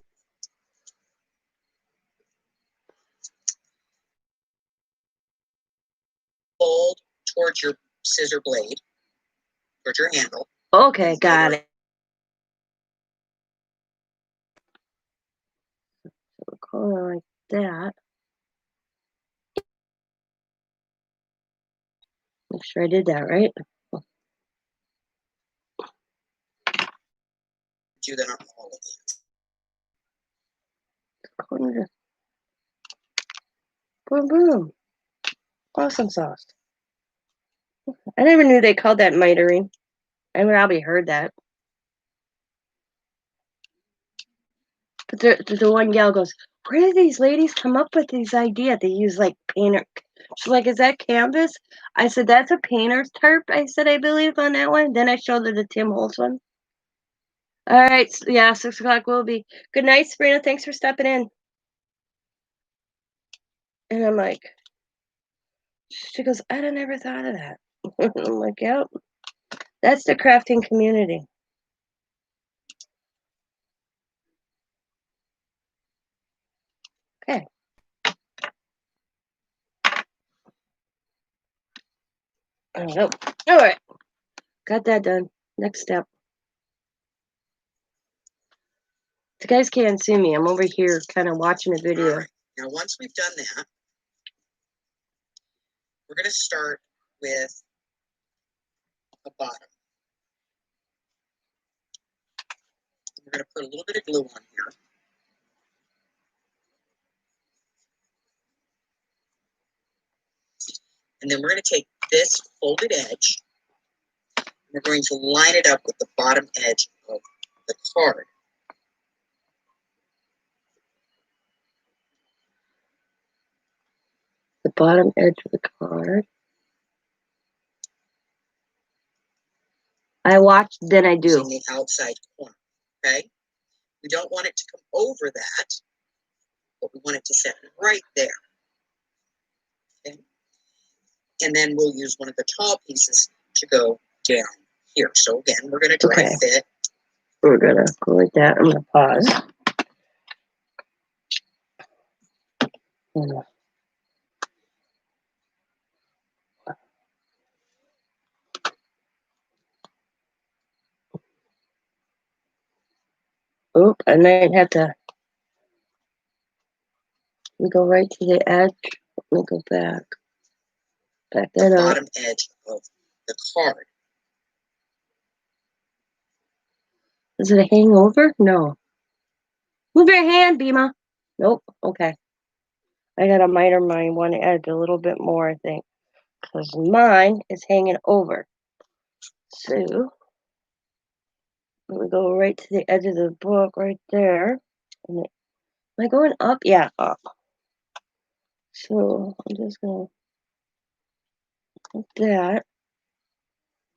Fold towards your scissor blade, towards your handle. Okay, got it. Corner like that. Make sure I did that right. Do that on all of these. Corner. Boom, boom. Awesome sauce. I never knew they called that mitering. I probably heard that. But the one gal goes, where do these ladies come up with these ideas? They use like painter. She's like, is that canvas? I said, that's a painter's tarp. I said, I believe on that one. Then I showed her the Tim Holtz one. All right. Yeah, 6 o'clock will be. Good night, Sabrina. Thanks for stepping in. And I'm like, she goes, I never thought of that. I'm like, yep. That's the crafting community. Okay. All right. Got that done. Next step. You guys can't see me. I'm over here kind of watching a video. Right. Now, once we've done that, we're going to start with a bottom. We're going to put a little bit of glue on here. And then we're going to take this folded edge, and we're going to line it up with the bottom edge of the card. The bottom edge of the card. I watch, then I do. Using the outside corner, okay? We don't want it to come over that, but we want it to sit right there. Okay? And then we'll use one of the tall pieces to go down here. So again, we're going to dry fit. We're going to go like that. I'm going to pause. Oop, I might have to. We go right to the edge. We go back. Back The that up. bottom edge of the card. Is it a hangover? No. Move your hand, Bima. Nope. Okay. I gotta miter my one edge a little bit more, I think, because mine is hanging over. So we go right to the edge of the book right there. And am I going up? Yeah, up. So I'm just gonna put that.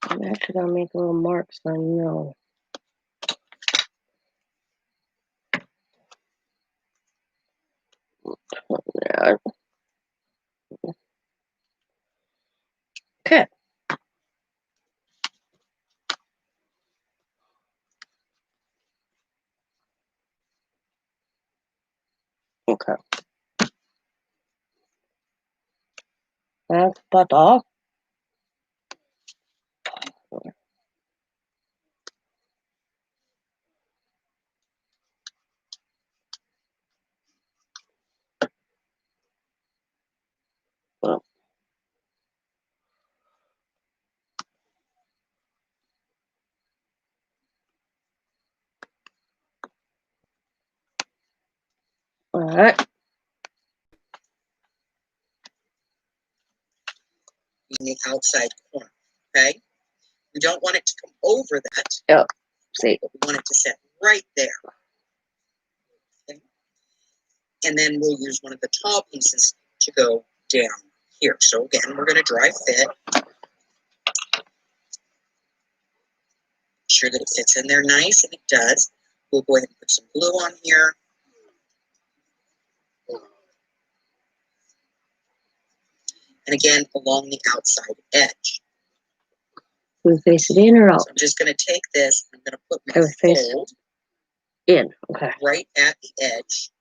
I'm actually gonna make a little mark so I know. That. Okay. Okay. That's about all. All right. In the outside corner. Okay? We don't want it to come over that. Yep. See. But we want it to sit right there. Okay? And then we'll use one of the tall pieces to go down here. So again, we're going to dry fit. Sure that it fits in there nice, and it does. We'll go ahead and put some glue on here. And again, along the outside edge. We face it in or out? So I'm just going to take this, I'm going to put I my would face fold in. Okay. right at the edge.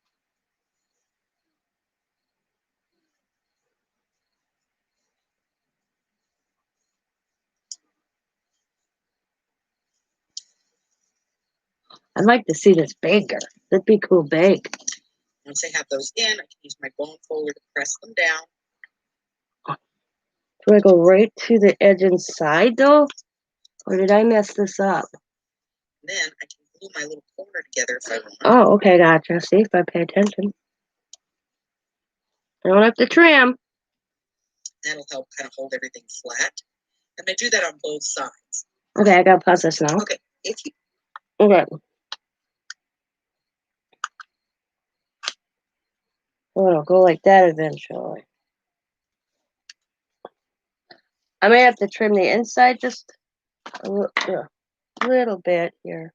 I'd like to see this bigger. That'd be cool big. Once I have those in, I can use my bone folder to press them down. Do I go right to the edge inside though? Or did I mess this up? Then I can glue my little corner together if I want. Oh, okay, gotcha. See if I pay attention. I don't have to trim. That'll help kind of hold everything flat. I'm going to do that on both sides. Okay, I gotta pause this now. Okay, if you Okay. Oh, it'll go like that eventually. I may have to trim the inside just a little bit here.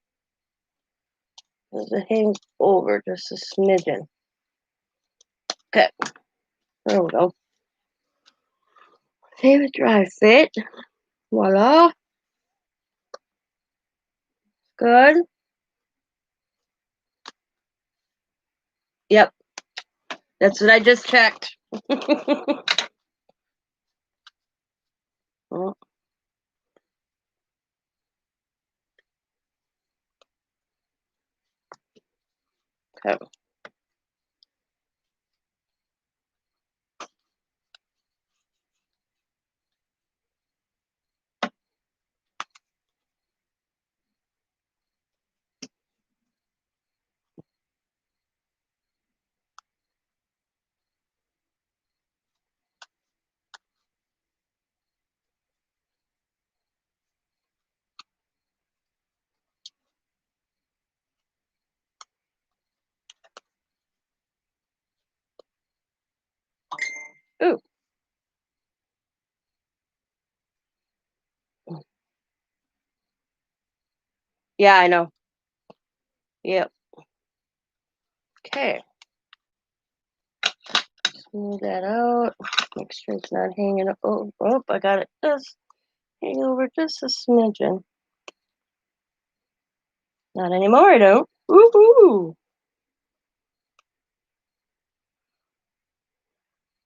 Does it hang over just a smidgen? Okay. There we go. Save it dry fit. Voila. Good. Yep. That's what I just checked. Oh, okay. Ooh. Yeah, I know. Yep. Okay. Smooth that out. Make sure it's not hanging. Oh, I got it. Just hang over just a smidgen. Not anymore, I don't. Woohoo!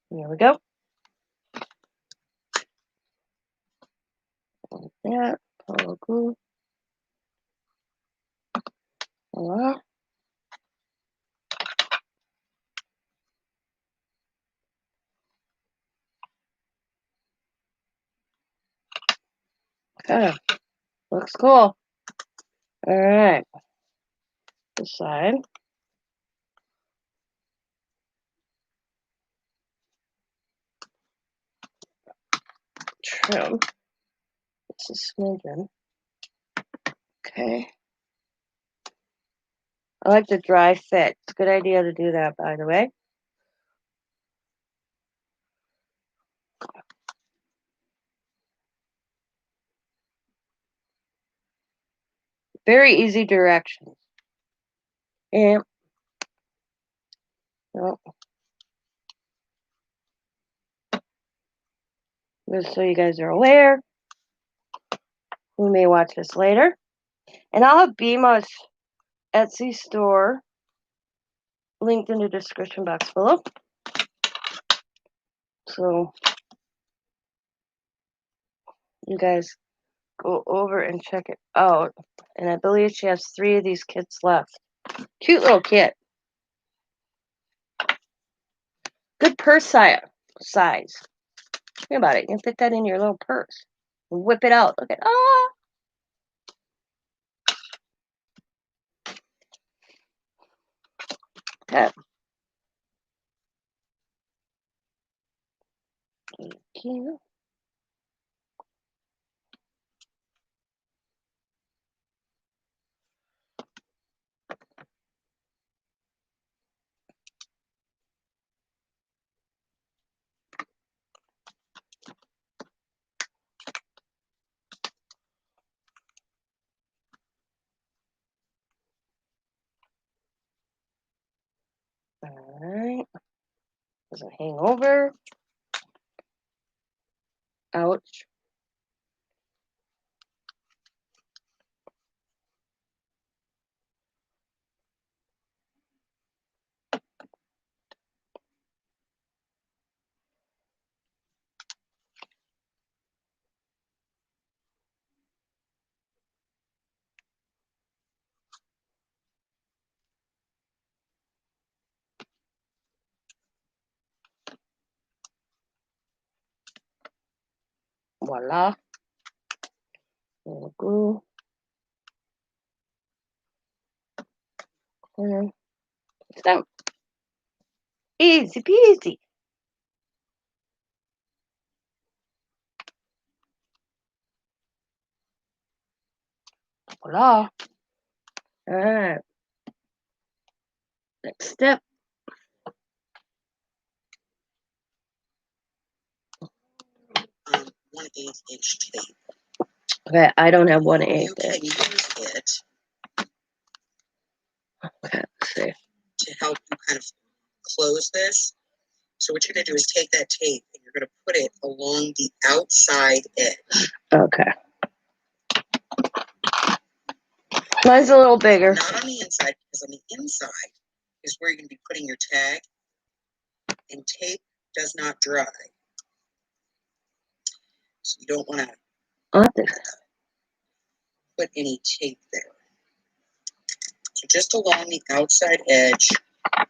There we go. Like that. Follow glue. Voila. Okay. Looks cool. All right. This side. Trim. It's a smidgen. Okay. I like the dry fit. It's a good idea to do that, by the way. Very easy directions. And well, just so you guys are aware, who may watch this later. And I'll have Bima's Etsy store linked in the description box below. So you guys go over and check it out. And I believe she has 3 of these kits left. Cute little kit. Good purse size. Think about it. You can fit that in your little purse. Whip it out. Look at Okay. Thank you. Alright. Doesn't hang over. Ouch. Voila. Little glue. And stamp. Easy peasy. Voila. Alright. Next step. 1/8 inch tape. Okay, I don't have 1/8. You can use it Okay, let's see. to help you kind of close this. So what you're going to do is take that tape and you're going to put it along the outside edge. Okay. Mine's a little bigger. Not on the inside, because on the inside is where you're going to be putting your tag. And tape does not dry. So you don't want to put any tape there. So just along the outside edge, you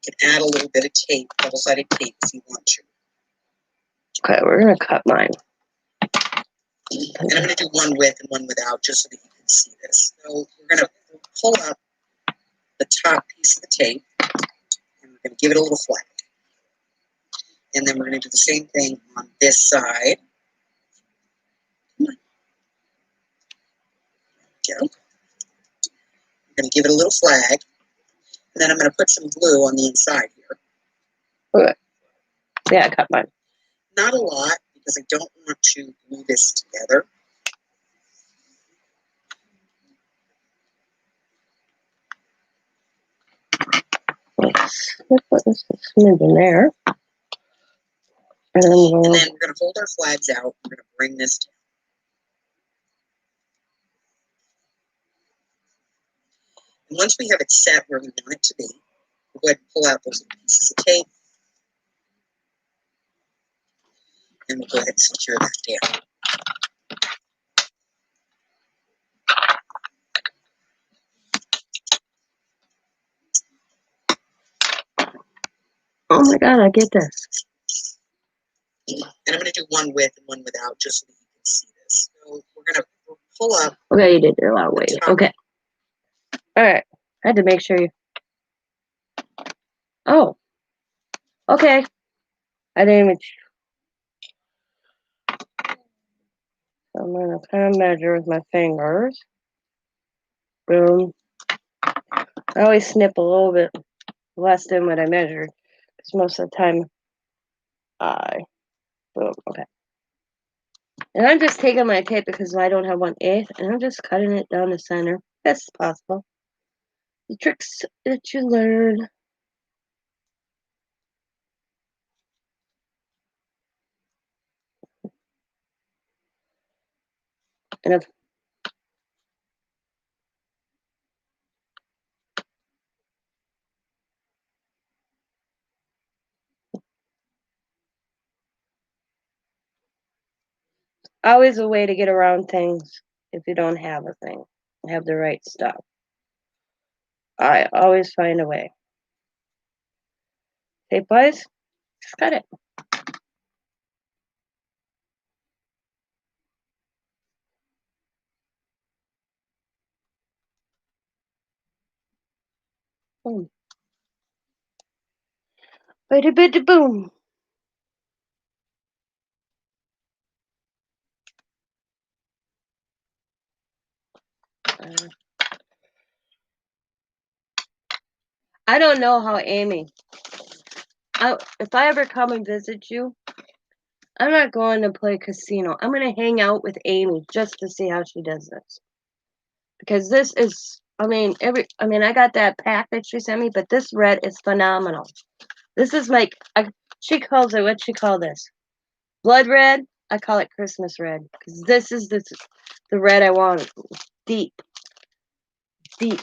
can add a little bit of tape, double-sided tape if you want to. Okay, we're going to cut mine. And I'm going to do one with and one without, just so that you can see this. So we're going to pull up the top piece of the tape, and we're going to give it a little flag. And then we're going to do the same thing on this side. Come on. There we go. I'm going to give it a little flag, and then I'm going to put some glue on the inside here. Okay. Yeah, I cut mine. Not a lot, because I don't want to glue this together. Let's put this smidge in there. And then And then we're going to hold our flags out. We're going to bring this down. And once we have it set where we want it to be, we'll go ahead and pull out those pieces of tape. And we'll go ahead and secure that down. oh my god, I get this. And I'm going to do one with and one without, just so that you can see this. So we're going to pull up. Okay, you did it a lot of ways. Okay. All right. I had to make sure you. Oh. Okay. I didn't even. I'm gonna kind of measure with my fingers. Boom. I always snip a little bit less than what I measured, because most of the time boom. Okay. And I'm just taking my tape because I don't have 1/8, and I'm just cutting it down the center. Best possible. The tricks that you learn. And if always a way to get around things if you don't have a thing, have the right stuff. I always find a way. Tape wise, just cut it. Boom. Bitty bitty boom. I don't know how Amy. If I ever come and visit you, I'm not going to play casino. I'm going to hang out with Amy just to see how she does this. Because this is, I I got that pack that she sent me, but this red is phenomenal. This is like, she calls it, what'd she call this? Blood red? I call it Christmas red. Because this is the red I want. Deep. Deep.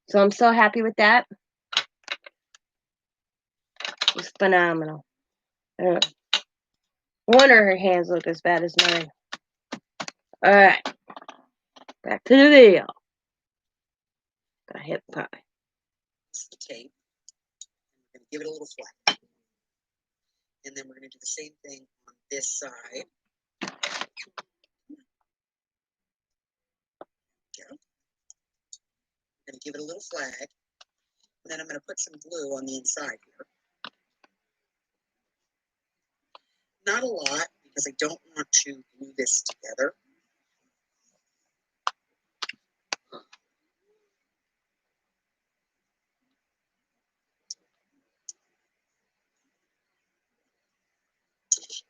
So I'm so happy with that. It's phenomenal. No wonder her hands look as bad as mine. Alright. Back to the video. Got hit pie. The tape. We're going to give it a little flat. And then we're going to do the same thing on this side. Go. I'm going to give it a little flag. And then I'm going to put some glue on the inside here. Not a lot, because I don't want to glue this together.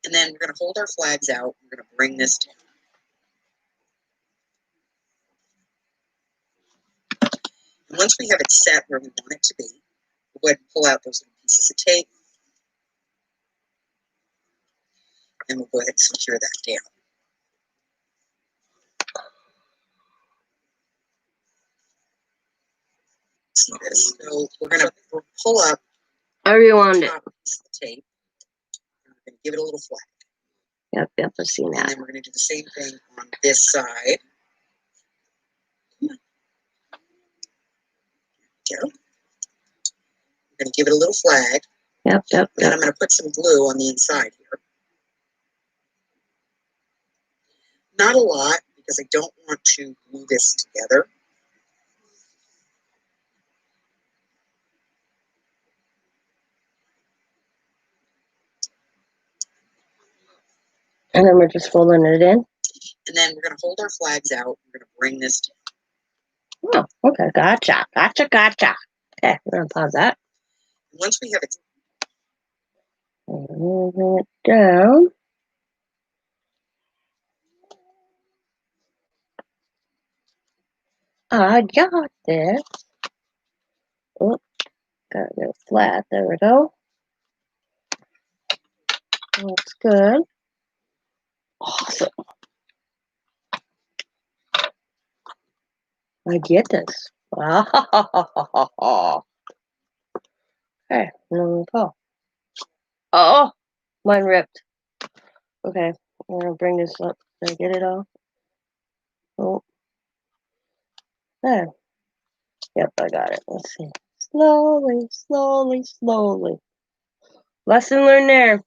And then we're going to hold our flags out. We're going to bring this down. And once we have it set where we want it to be, we'll go ahead and pull out those little pieces of tape. And we'll go ahead and secure that down. See this? So we're going to pull up Everyone. the top piece of the tape. And we're going to give it a little flag. Yep, I've seen that. And then we're going to do the same thing on this side. Go. I'm going to give it a little flag. Yep. And then I'm going to put some glue on the inside here. Not a lot, because I don't want to glue this together. And then we're just folding it in. And then we're going to hold our flags out. We're going to bring this down. Oh, okay. Gotcha. Okay, we're going to pause that. Once we have it, Moving it down. I got this. Oh, got to go flat. There we go. Looks good. Awesome. I get this. Okay, now we go. Oh, mine ripped. Okay, I'm gonna bring this up. Did I get it all? Oh, there. Yep, I got it. Let's see. Slowly. Lesson learned there.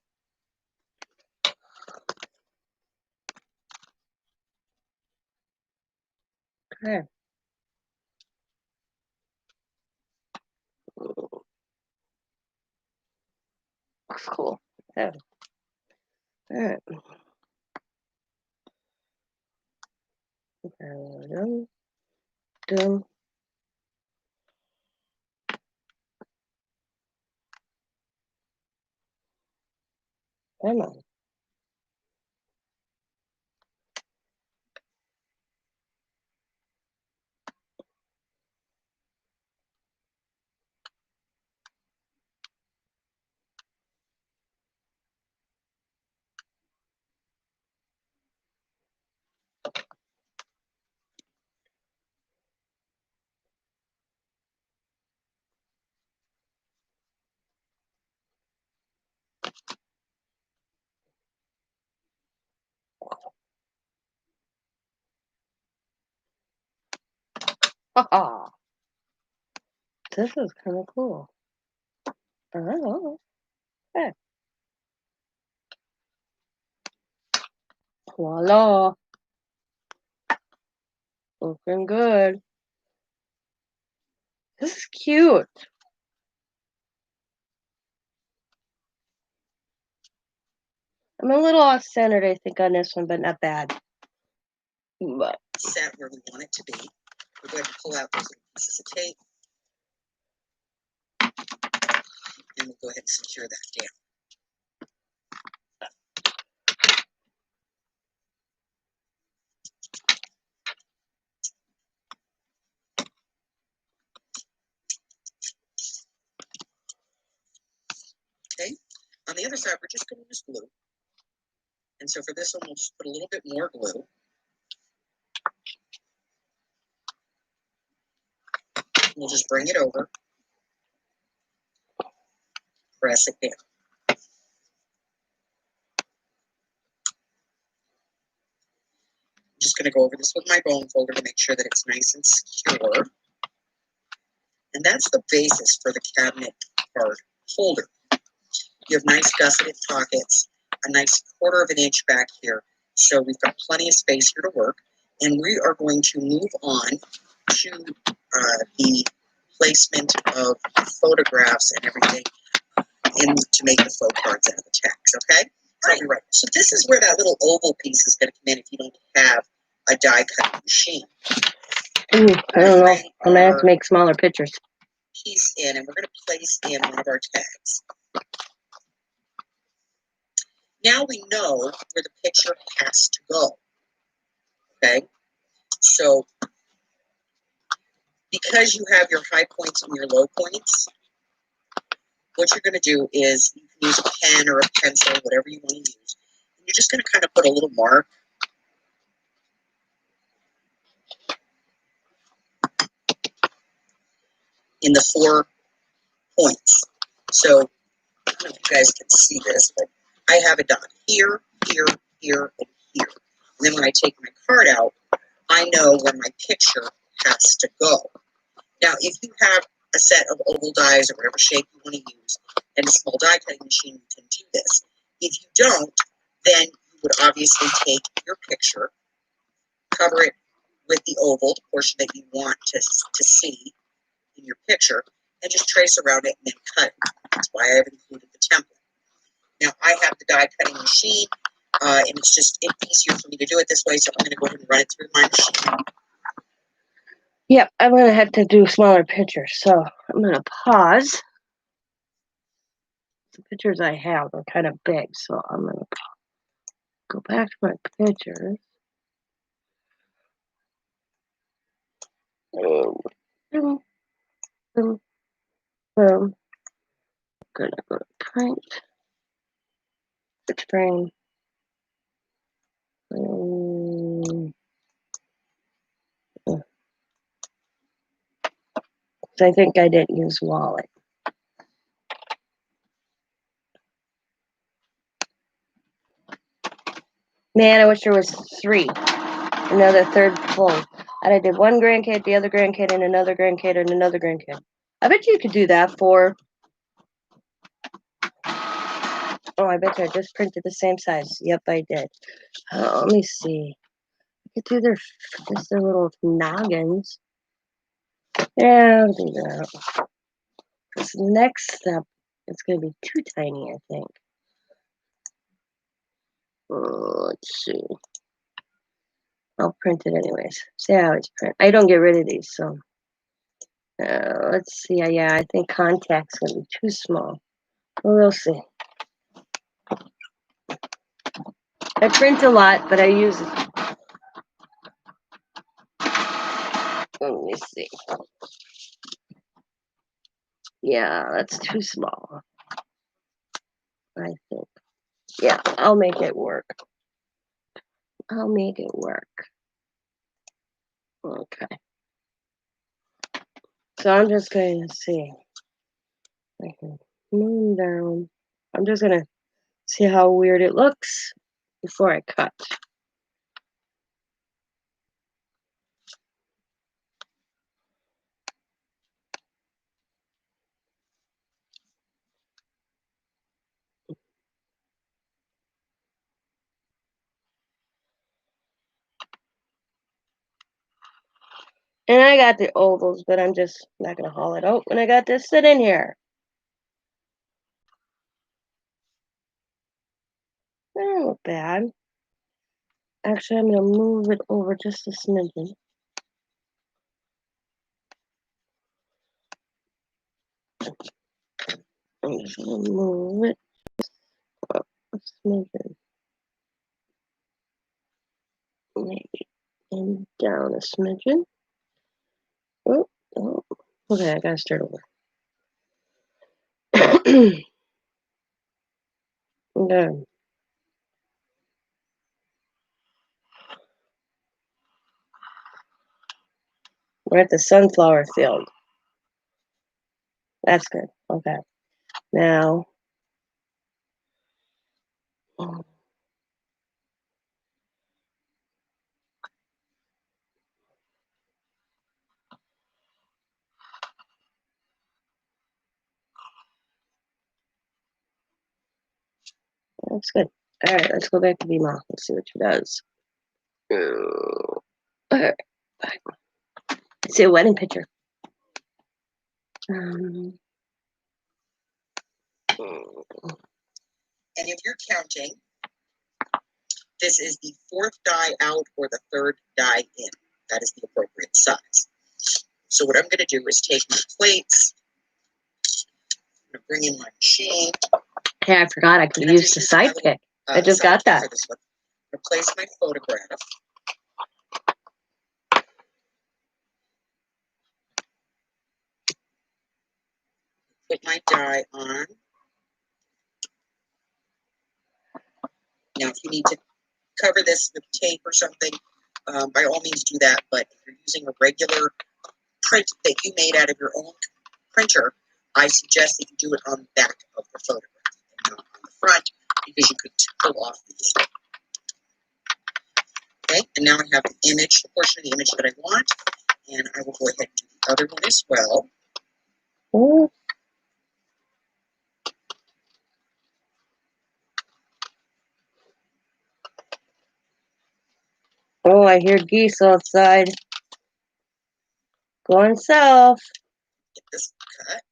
Okay. Looks cool. Yeah. All right. Dum, dum. Come on. Ha. This is kind of cool. Oh, okay. Voila. Looking good. This is cute. I'm a little off centered, I think, on this one, but not bad. But Set where we want it to be. We're going to pull out those little pieces of tape. And we'll go ahead and secure that down. Okay. On the other side, we're just going to use glue. And so for this one, we'll just put a little bit more glue. We'll just bring it over. Press it down. I'm just going to go over this with my bone folder to make sure that it's nice and secure. And that's the basis for the cabinet card holder. You have nice gusseted pockets, a nice 1/4 of an inch back here. So we've got plenty of space here to work. And we are going to move on to the placement of photographs and everything to make the faux cards out of the tags, okay? So I'll be right. So this is where that little oval piece is going to come in if you don't have a die cutting machine. I don't know. I'm gonna have to make smaller pictures. Piece in, and we're going to place in one of our tags. Now we know where the picture has to go. Okay, so because you have your high points and your low points, what you're going to do is you can use a pen or a pencil, whatever you want to use. And you're just going to kind of put a little mark. In the 4 points. So I don't know if you guys can see this, but I have it done here, here, here, and here. And then when I take my card out, I know where my picture has to go. Now, if you have a set of oval dies or whatever shape you want to use, and a small die cutting machine, you can do this. If you don't, then you would obviously take your picture, cover it with the oval, the portion that you want to see in your picture, and just trace around it and then cut it. That's why I've included the template. Now, I have the die cutting machine, and it's easier for me to do it this way, so I'm going to go ahead and run it through my machine. Yep, I'm gonna have to do smaller pictures, so I'm gonna pause. The pictures I have are kind of big, so I'm gonna go back to my pictures. Boom, boom, boom, boom. Gonna go to print. Which frame? So I think I didn't use wallet. Man, I wish there was 3. Another third fold. And I did one grandkid, the other grandkid, and another grandkid, and another grandkid. I bet you could do that for... Oh, I bet you I just printed the same size. Yep, I did. Oh, let me see. could do just their little noggins. Yeah, I'll do that. This next step, it's going to be too tiny, I think. Let's see. I'll print it anyways. See, I always print. I don't get rid of these, so. Let's see. Yeah, I think contact's going to be too small. Well, we'll see. I print a lot, but I use it. Let me see. Yeah, that's too small, I think. Yeah, I'll make it work. I'll make it work. Okay. So I'm just going to see. I can move down. I'm just going to see how weird it looks before I cut. And I got the ovals, but I'm just not going to haul it out when I got this sitting here. They don't look bad. Actually, I'm going to move it over just a smidgen. I'm just going to move it up a smidgen. Maybe. And down a smidgen. Oh, oh. Okay, I got to start over. Okay. We're at the sunflower field. That's good. Okay. Now, that's good. All right, let's go back to Bima. Let's see what she does. All right. Let's see a wedding picture. And if you're counting, this is the fourth die out or the third die in. That is the appropriate size. So what I'm going to do is take my plates. I'm going to bring in my machine. Hey, I forgot I could use the side pick. I just got that. I'm going to place my photograph. Put my die on. Now, if you need to cover this with tape or something, by all means do that. But if you're using a regular print that you made out of your own printer, I suggest that you do it on the back of the photograph and not on the front, because you could pull off these. Okay, and now I have the image, the portion of the image that I want, and I will go ahead and do the other one as well. Ooh. Oh, I hear geese outside. Going south. Get this cut.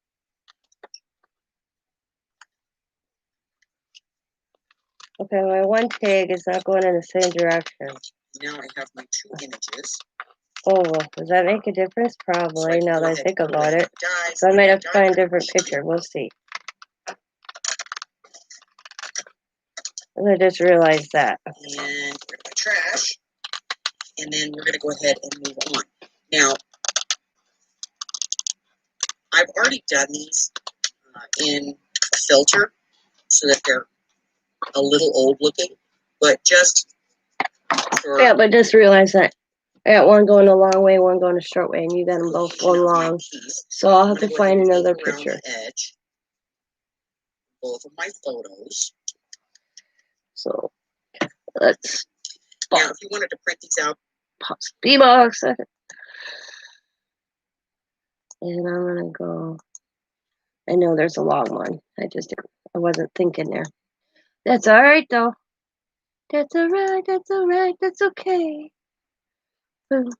Okay, my one tag is not going in the same direction. Now I have my two images. Oh, does that make a difference? Probably, So now that I think about it. So I might have to find a different picture. We'll see. I just realized that. And get rid of my trash. And then we're going to go ahead and move on. Now, I've already done these in a filter so that they're a little old looking, but just for... Yeah, but just realize that I got one going a long way, one going a short way, and you got them both going long. So I'll have to find another picture. Edge, both of my photos. So let's... Now, if you wanted to print these out, pause B-box. And I'm gonna go. I know there's a long one. I wasn't thinking there. That's all right though. That's all right. That's all right. That's okay. Alright.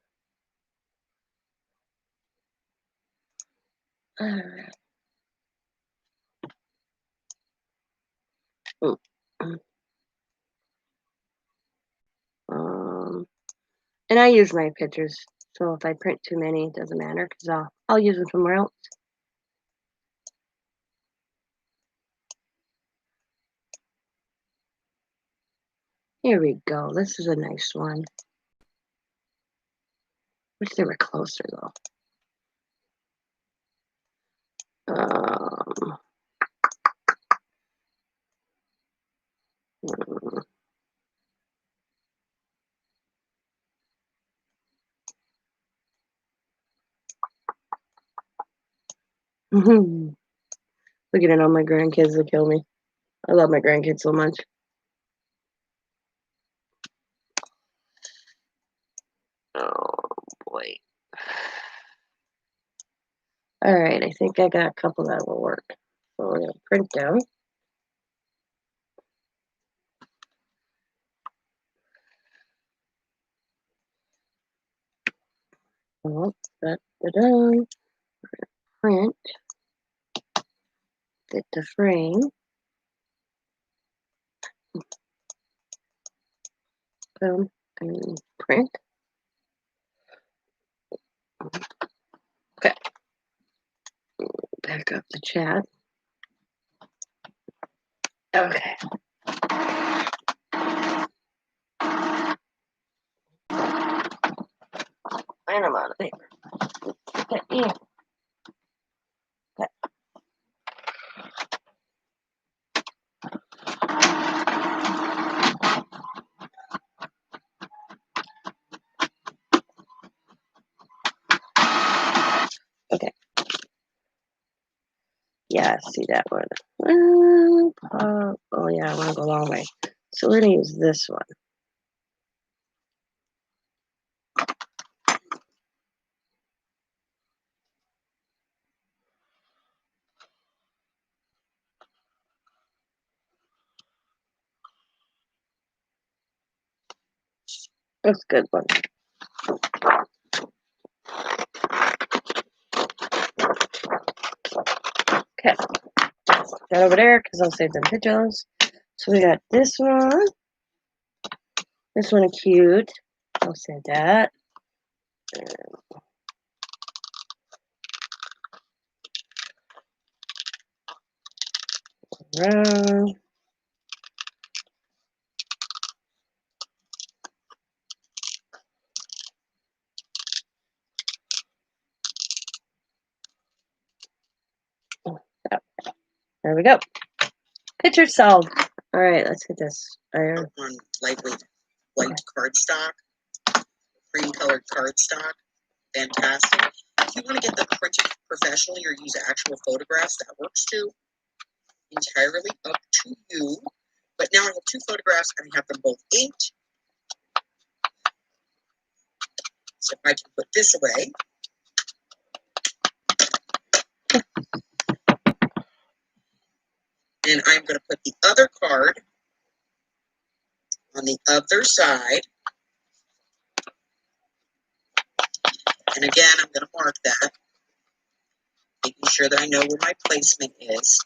Mm, mm. And I use my pictures, so if I print too many, it doesn't matter because I'll use them somewhere else. Here we go. This is a nice one. Wish they were closer though. Looking at all my grandkids will kill me. I love my grandkids so much. Oh boy. Alright, I think I got a couple that will work. So we're gonna print them. Oh, da-da-da. Print. Get the frame. Boom. And print. Okay. Back up the chat. Okay. And I'm out of paper. Okay, yeah. Okay. Okay. Yeah, I see that one. Oh yeah, I want to go a long way. So we're gonna use this one. That's a good one. Okay. That over there because I'll save them pictures. So we got this one. This one is cute. I'll save that. Around. There we go. Picture solved. All right, let's get this. On lightweight white cardstock, cream colored cardstock. Fantastic. If you want to get them printed professionally or use actual photographs, that works too. Entirely up to you. But now I have two photographs and I have them both inked. So I can put this away. And I'm going to put the other card on the other side. And again, I'm going to mark that, making sure that I know where my placement is.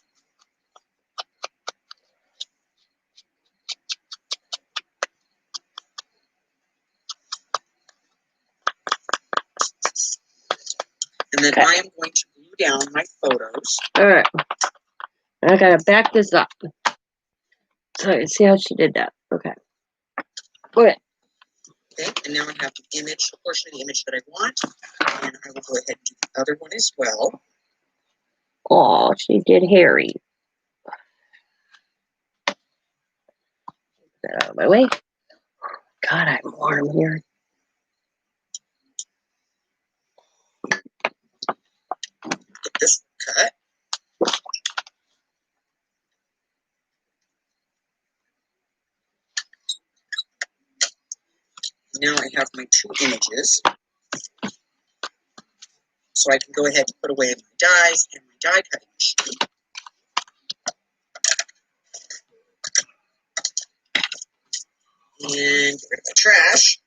And then I am going to glue down my photos. All right. I gotta back this up. So you see how she did that. Okay. Okay. Okay, and now I have the image, the portion of the image that I want. And I will go ahead and do the other one as well. Oh, she did Harry. Get that out of my way. God, I'm warm here. Get this cut. Now I have my two images. So I can go ahead and put away my dies and my die cutting machine. And get rid of the trash.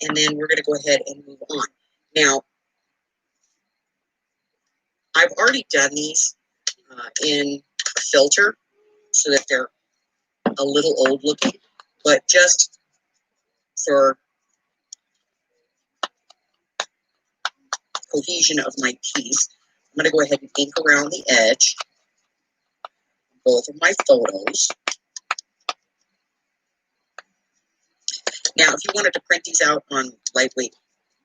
And then we're going to go ahead and move on. Now, I've already done these in a filter so that they're a little old looking, but just for cohesion of my piece, I'm going to go ahead and ink around the edge of both of my photos. Now, if you wanted to print these out on lightweight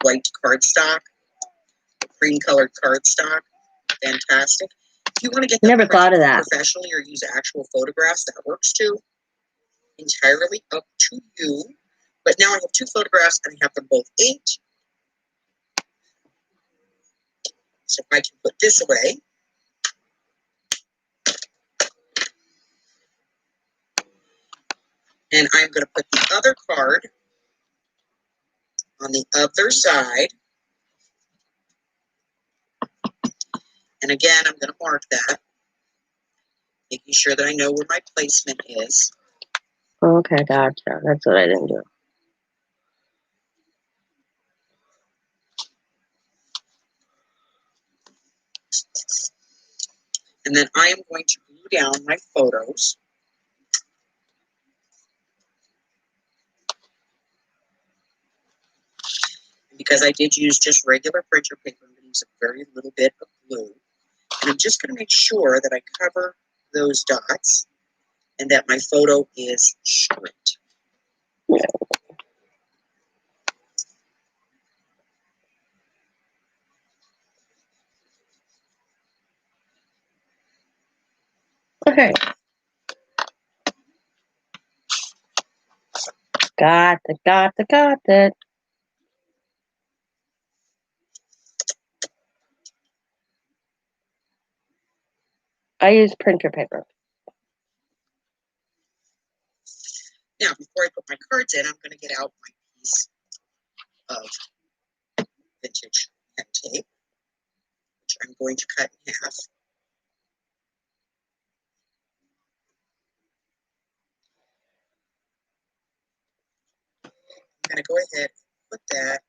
white cardstock, cream colored cardstock, fantastic. If you want to get them Never thought of that. professionally or use actual photographs, that works too. Entirely up to you. But now I have two photographs and I have them both inked. So I can put this away. And I'm going to put the other card on the other side. And again, I'm going to mark that, making sure that I know where my placement is. Okay, gotcha. That's what I didn't do. And then I am going to glue down my photos. Because I did use just regular printer paper, I'm going to use a very little bit of glue. And I'm just going to make sure that I cover those dots and that my photo is straight. Okay. Got it. I use printer paper. Now, before I put my cards in, I'm going to get out my piece of vintage pen tape, which I'm going to cut in half. I'm going to go ahead and put that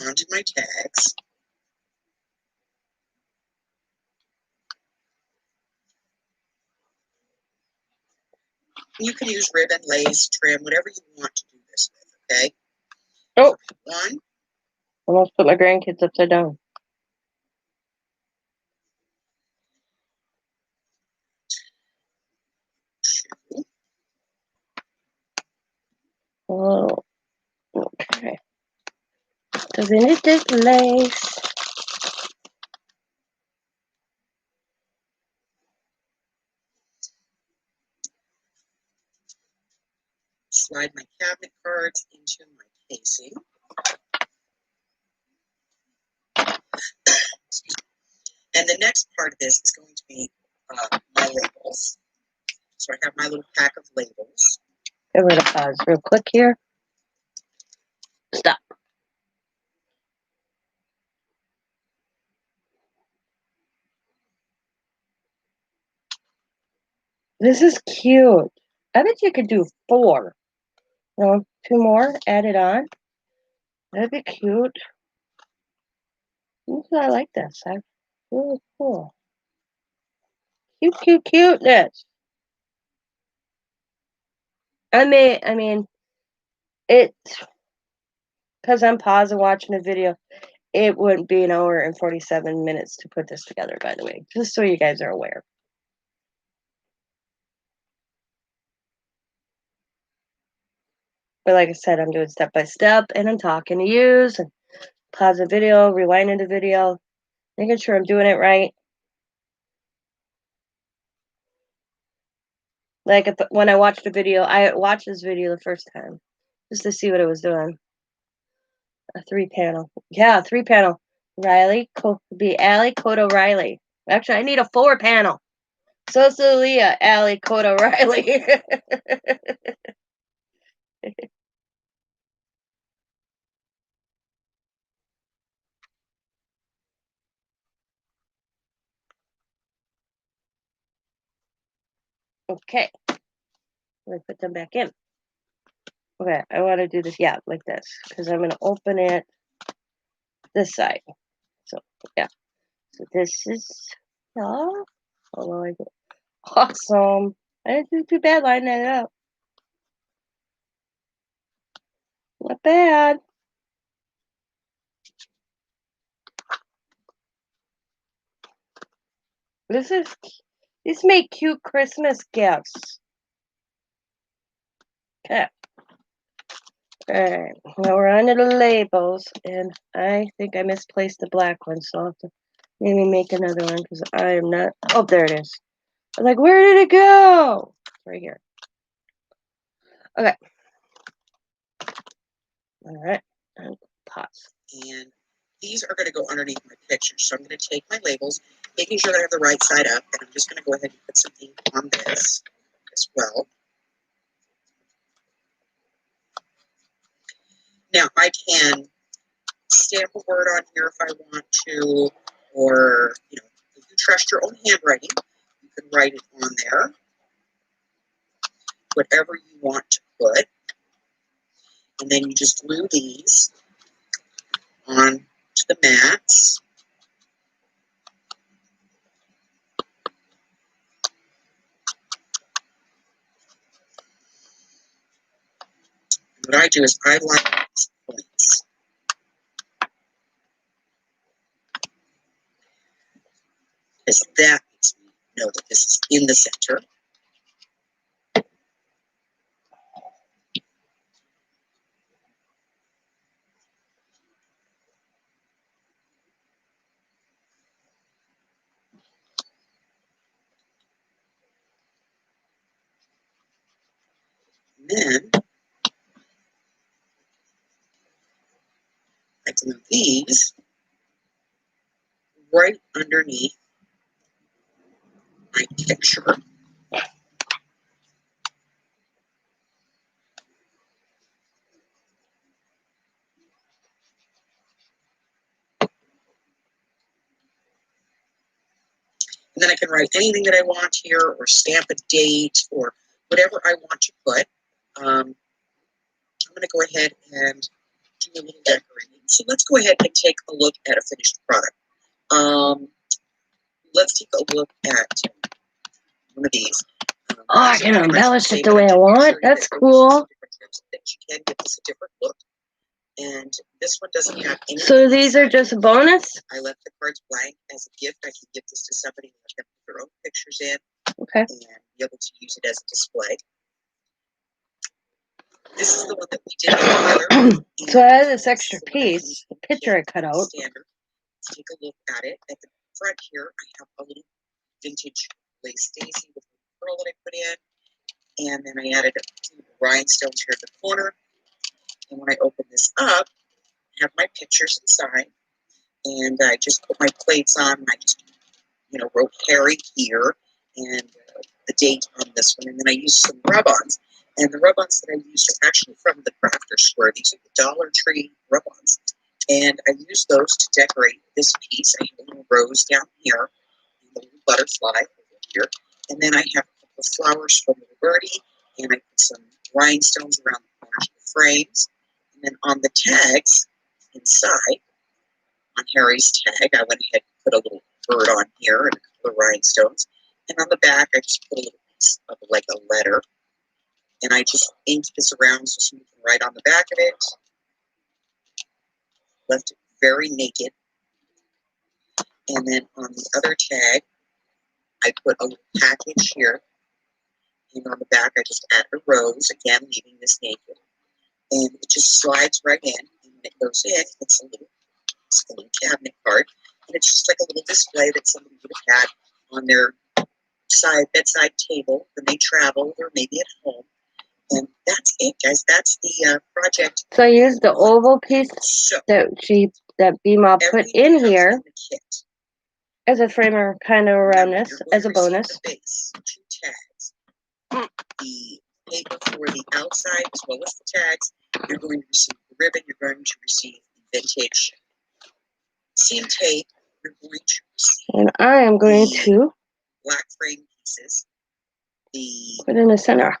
onto my tags. You can use ribbon, lace, trim, whatever you want to do this with, okay? Oh, One, almost put my grandkids upside down. two, Oh, okay. Because in it is lace. slide my cabinet cards into my casing. And the next part of this is going to be my labels. So I have my little pack of labels. I'm going to pause real quick here. Stop. This is cute. I bet you could do 4. No, 2 more added on. That'd be cute. I like this. That's really cool. Cuteness. I mean, it, because I'm pausing watching a video, it wouldn't be an hour and 47 minutes to put this together, by the way, just so you guys are aware. But like I said, I'm doing step by step, and I'm talking to you, and pause the video, rewinding the video, making sure I'm doing it right. Like when I watched I watched this video the first time just to see what it was doing. A 3-panel. Yeah, 3-panel. Riley, be Allie, Coda, Riley. Actually, I need a 4-panel. So Leah, Allie, Coda, Riley. Okay. Let me put them back in. Okay, I want to do this, yeah, like this, because I'm going to open it this side. So, yeah. So this is, oh, although I did. Awesome. I didn't do too bad lining it up. Not bad. These make cute Christmas gifts. Okay. Alright, now we're on to the labels, and I think I misplaced the black one, so I'll have to maybe make another one, because I am not, oh, there it is. I'm like, where did it go? Right here. Okay. Alright, and pause. And these are going to go underneath my pictures. So I'm going to take my labels, making sure that I have the right side up, and I'm just going to go ahead and put some ink on this as well. Now I can stamp a word on here if I want to, or if you trust your own handwriting, you can write it on there. Whatever you want to put, and then you just glue these on to the mats. What I do is I line these points. Because that makes me know that this is in the center. And then I glue these right underneath my picture. And then I can write anything that I want here, or stamp a date, or whatever I want to put. I'm going to go ahead and do a little decorating. So let's go ahead and take a look at a finished product. Let's take a look at one of these. Oh, I can embellish it the way I want. That's cool. That you can give this a different look. And this one doesn't have any. So these are just a bonus? I left the cards blank as a gift. I can give this to somebody and let them put their own pictures in. Okay. And be able to use it as a display. This is the one that we did together. So I have this extra piece, the picture I cut out. Standard. Let's take a look at it. At the front here, I have a little vintage lace daisy with a pearl that I put in. And then I added a few rhinestones here at the corner. And when I open this up, I have my pictures inside. And I just put my plates on. And I just, wrote Harry here and the date on this one. And then I used some rub-ons. And the rub-ons that I used are actually from the Crafter Store. These are the Dollar Tree rub-ons. And I used those to decorate this piece. I have a little rose down here, and a little butterfly over here. And then I have a couple of flowers from Little Birdie, and I put some rhinestones around the corners of the frames. And then on the tags inside, on Harry's tag, I went ahead and put a little bird on here and a couple of rhinestones. And on the back, I just put a little piece of like a letter. And I just inked this around so somebody can write on the back of it. Left it very naked. And then on the other tag, I put a little package here. And on the back, I just added a rose, again, leaving this naked. And it just slides right in. And when it goes in, it's a little cabinet card. And it's just like a little display that somebody would have had on their bedside table when they traveled or maybe at home. And that's it, guys. That's the project. So I used the oval piece that Bima put in here as a framer kind of around this, as a bonus. The base, 2 tags. The paper for the outside as well as the tags. You're going to receive the ribbon. You're going to receive the vintage seam tape. You're going to receive. And I am going to black frame pieces. The put in the center.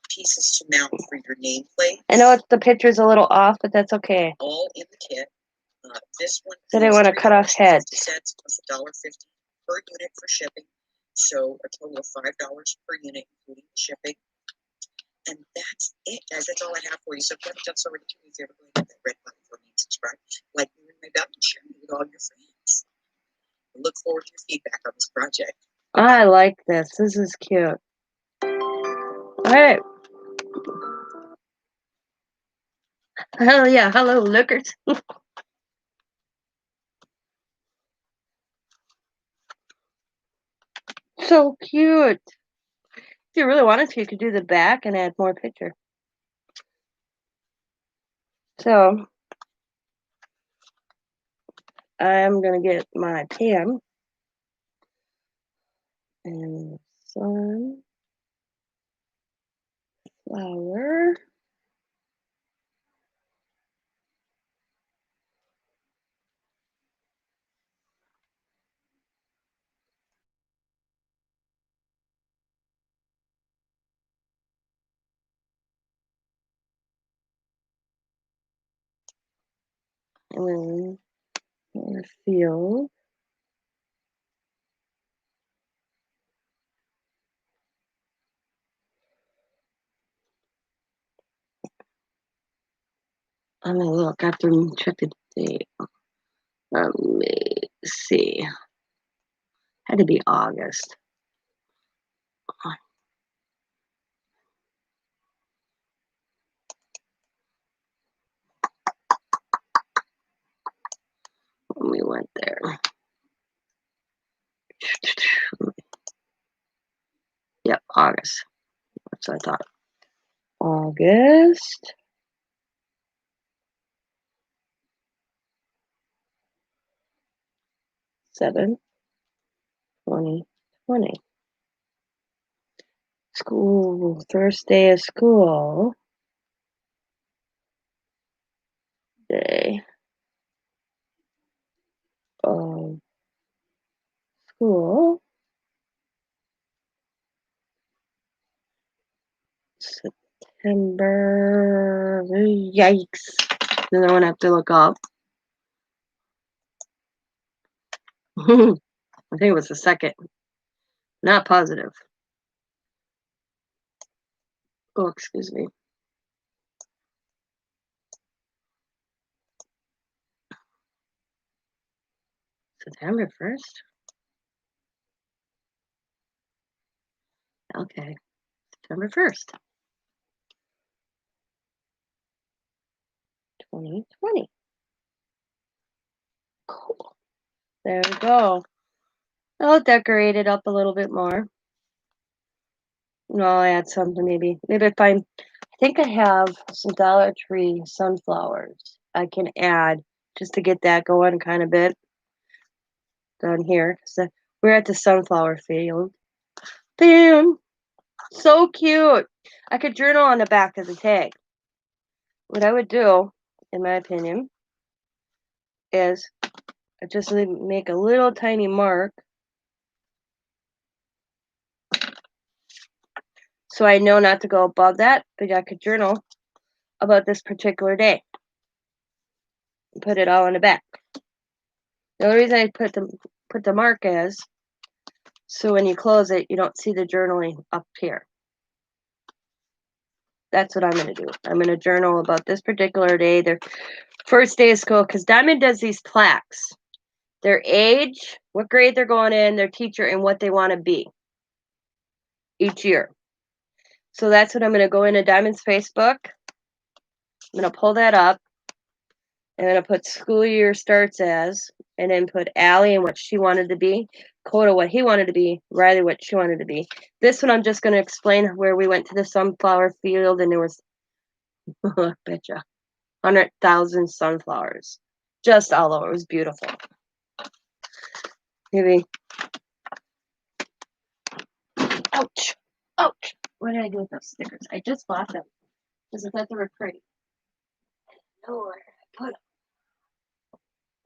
pieces to mount for your nameplate. I know the picture's a little off, but that's okay. All in the kit. This one So they want to cut off heads. Plus $1.50 per unit for shipping. So a total of $5 per unit, including shipping. And that's it, guys. That's all I have for you. So if you haven't done so already, do me a favor, go ahead and hit that red button for me and subscribe. Like me, ring my bell, and share me with all your friends. I look forward to your feedback on this project. I like this. This is cute. All right. Hell yeah. Hello, lookers. So cute. If you really wanted to, you could do the back and add more picture. So I'm going to get my pan and sunflower. And then field. I'm going to look after and check the date. Let me see. Had to be August. When we went there. Yep, August. That's what I thought. August. Seventh, 2020. School, first day of school. Day of school. September. Yikes. Then I won't have to look up. I think it was the second. Not positive. Oh, excuse me. September 1st? Okay. September 1st. 2020. Cool. There we go. I'll decorate it up a little bit more. No, I'll add something maybe. Maybe if I think I have some Dollar Tree sunflowers I can add just to get that going kind of bit down here. So we're at the sunflower field. Bam! So cute. I could journal on the back of the tag. What I would do, in my opinion, is I just make a little tiny mark so I know not to go above that, but I could journal about this particular day. Put it all in the back. The only reason I put the mark is so when you close it, you don't see the journaling up here. That's what I'm going to do. I'm going to journal about this particular day, their first day of school, because Diamond does these plaques. Their age, what grade they're going in, their teacher, and what they want to be each year. So that's what I'm going to go into Diamond's Facebook. I'm going to pull that up. I'm going to put school year starts as, and then put Allie and what she wanted to be, Coda what he wanted to be, Riley what she wanted to be. This one I'm just going to explain where we went to the sunflower field and there was, betcha, 100,000 sunflowers just all over. It was beautiful. Maybe. Ouch. Ouch. What did I do with those stickers? I just bought them because I thought they were pretty. I know where I put them.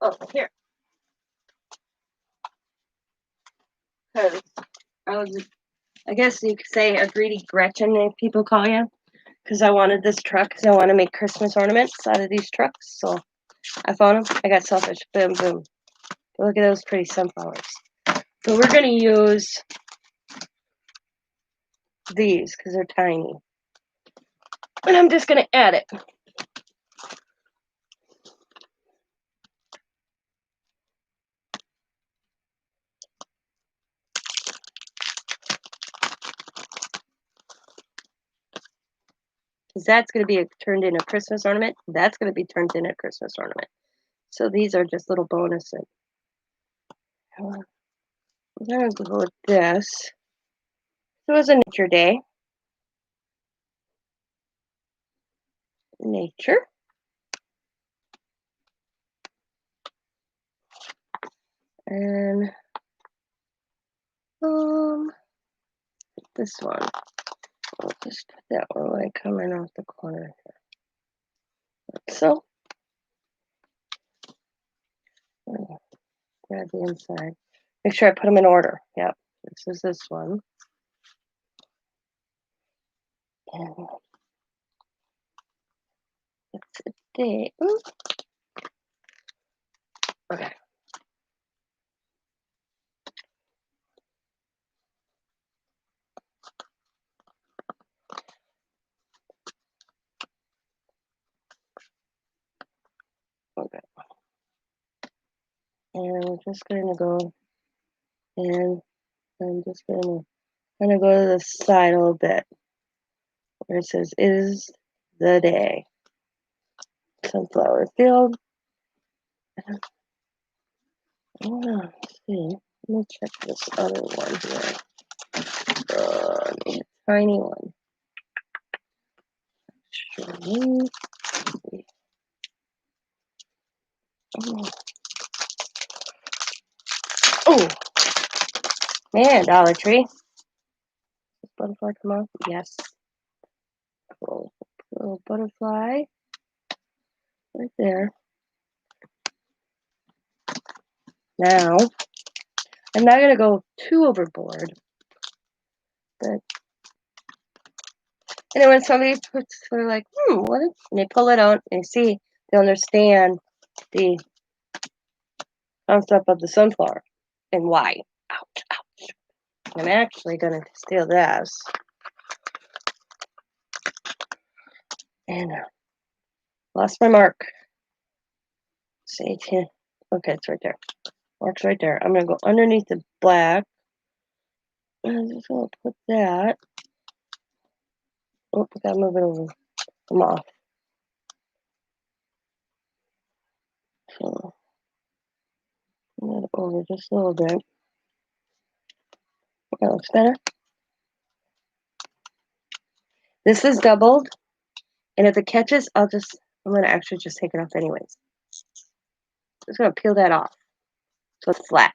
Oh, here. Because I was I guess you could say a greedy Gretchen if people call you. Because I wanted this truck because I want to make Christmas ornaments out of these trucks. So I found them. I got selfish. Boom, boom. Look at those pretty sunflowers. So we're going to use these because they're tiny. And I'm just going to add it. Because that's going to be turned into a Christmas ornament. That's going to be turned into a Christmas ornament. So these are just little bonuses. I'm going to go with this. It was a nature day. Nature. And this one. I'll just put that one like coming off the corner here. Like so. Grab the inside. Make sure I put them in order. Yep. This is this one. And it's a day. Ooh. Okay. Okay. And we're just going to go and I'm just going to kind of go to the side a little bit where it says is the day. Sunflower field. Let's see. Let me check this other one here. A tiny one. Oh, man, Dollar Tree. Does butterfly come off? Yes. Cool. Little butterfly right there. Now, I'm not going to go too overboard, but and then when somebody puts, they're like, what is, and they pull it out and you see, they understand the concept of the sunflower and why. Ouch, ouch. I'm actually going to steal this. And lost my mark. See, okay, it's right there. Mark's right there. I'm going to go underneath the black. And I'm just going to put that. Oh, I got to move it over. I'm off. So, move it over just a little bit. That looks better. This is doubled. And if it catches, I'm going to actually just take it off anyways. Just going to peel that off so it's flat.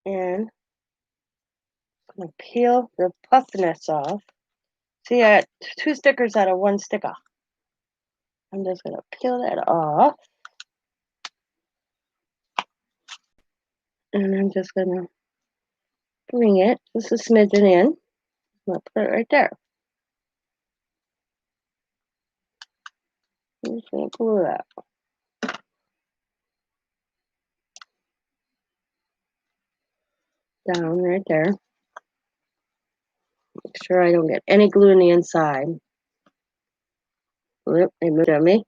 And I'm going to peel the puffiness off. See, I got 2 stickers out of 1 sticker. I'm just going to peel that off. And I'm just going to bring it just a smidgen in. I'm going to put it right there. I'm just going to glue that. Down right there. Make sure I don't get any glue in the inside. Oop, they moved on me.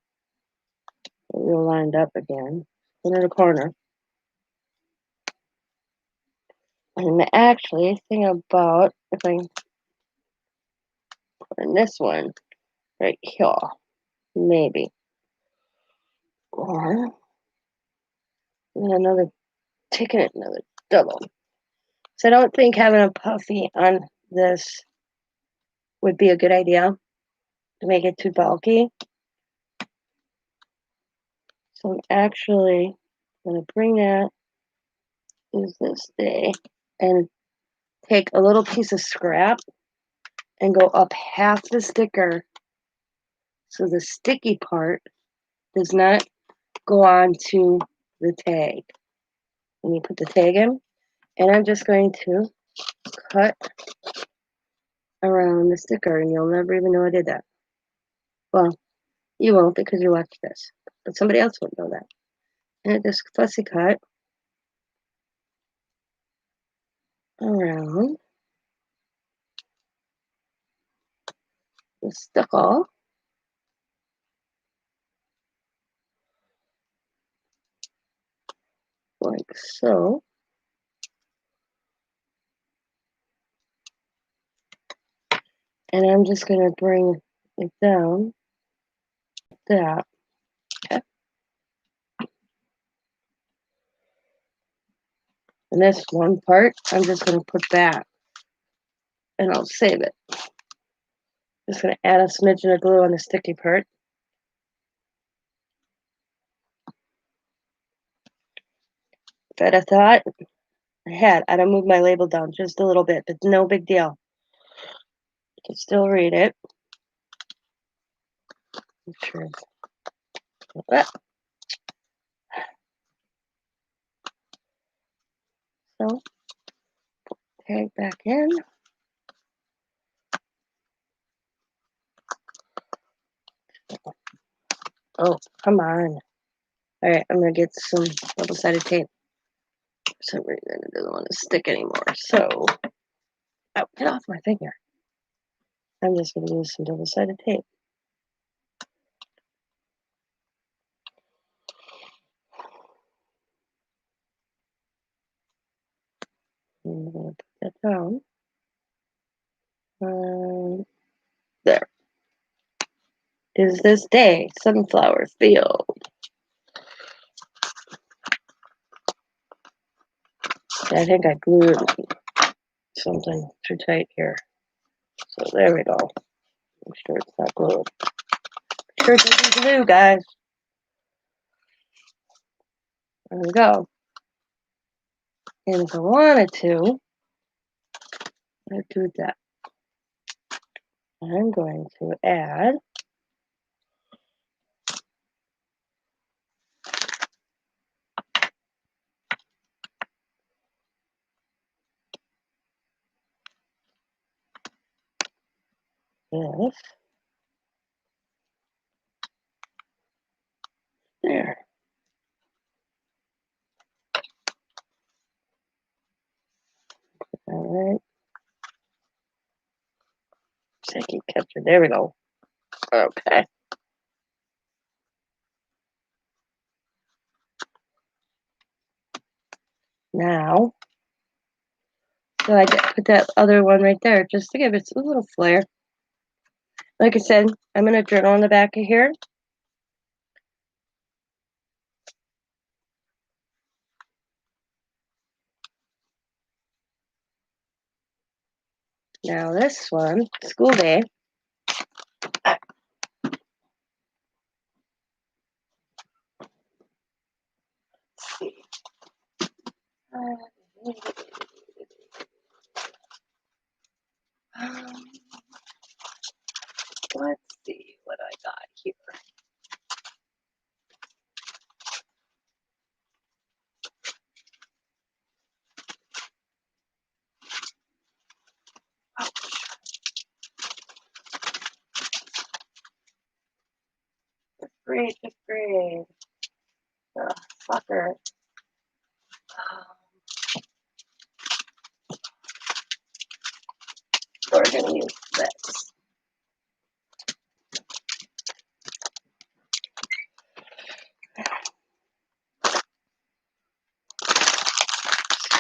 We're lined up again. Put it in the corner. And actually, think about if I put in this one right here, maybe. Or taking it another double. So I don't think having a puffy on this would be a good idea to make it too bulky. So I'm actually going to bring that, use this day, and take a little piece of scrap and go up half the sticker so the sticky part does not go on to the tag. and you put the tag in. And I'm just going to cut around the sticker, and you'll never even know I did that. Well, you won't because you watched this, but somebody else won't know that. And I just fussy cut around the sticker like so. And I'm just going to bring it down like that. Okay. And this one part, I'm just going to put back and I'll save it. Just going to add a smidgen of glue on the sticky part. That I thought I had. I'd have moved my label down just a little bit, but no big deal. You can still read it. Sure. So, tag back in. Oh, come on. Alright, I'm going to get some double-sided tape. For some reason, it doesn't want to stick anymore. So, oh, get off my finger. I'm just going to use some double-sided tape. I'm going to put that down. There. Is this day sunflower field? I think I glued something too tight here. So there we go. Make sure it's not glued. Make sure it doesn't glue, guys. There we go. And if I wanted to, I'd do that. I'm going to add this there. All right. Second capture. There we go. Okay. Now, so I put that other one right there just to give it a little flair. Like I said, I'm going to journal on the back of here. Now this one, school day. Let's see what I got here. Great, great. Fucker. We're going to use this.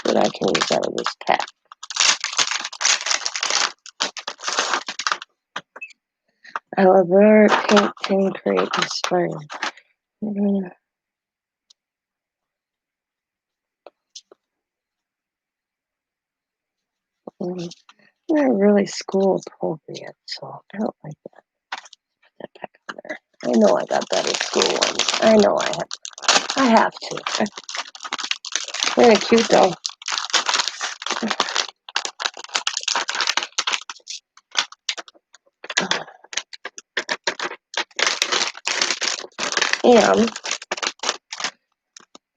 But I can use out of this pack. I love her paint tin crate inspired. They're really school appropriate, so I don't like that. Put that back on there. I know I got better school ones. I know I have to. They're cute though. And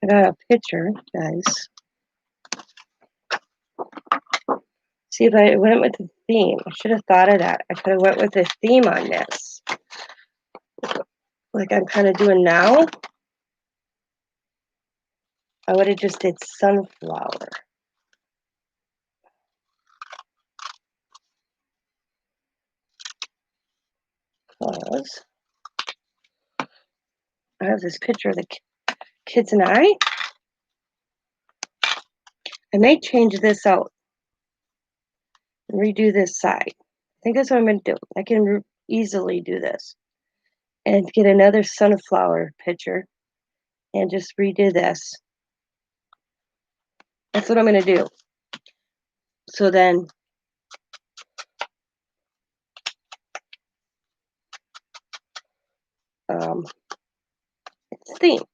I got a picture, guys. See if I went with the theme. I should have thought of that. I could have went with the theme on this. Like I'm kind of doing now. I would have just did sunflower. Because I have this picture of the kids and I may change this out and redo this side. I think that's what I'm going to do. I can easily do this and get another sunflower picture and just redo this. That's what I'm going to do. So then it's themed.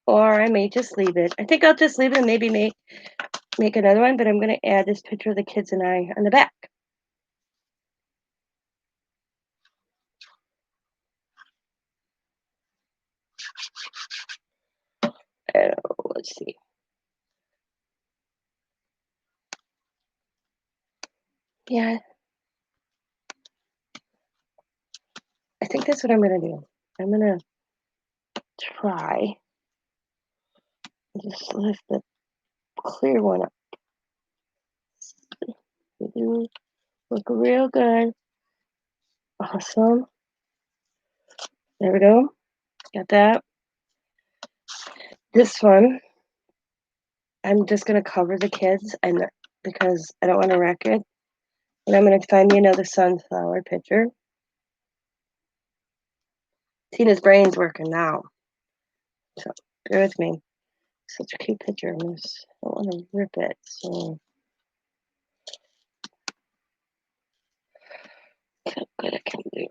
Or I may just leave it. I think I'll just leave it and maybe make another one, but I'm going to add this picture of the kids and I on the back. Let's see. Yeah. I think that's what I'm going to do. I'm going to try. Just lift the clear one up. You look real good. Awesome. There we go. Got that. This one, I'm just going to cover the kids because I don't want to wreck it. And I'm going to find me another sunflower picture. Tina's brain's working now. So bear with me. Such a cute picture. I don't want to rip it. So how good I can do.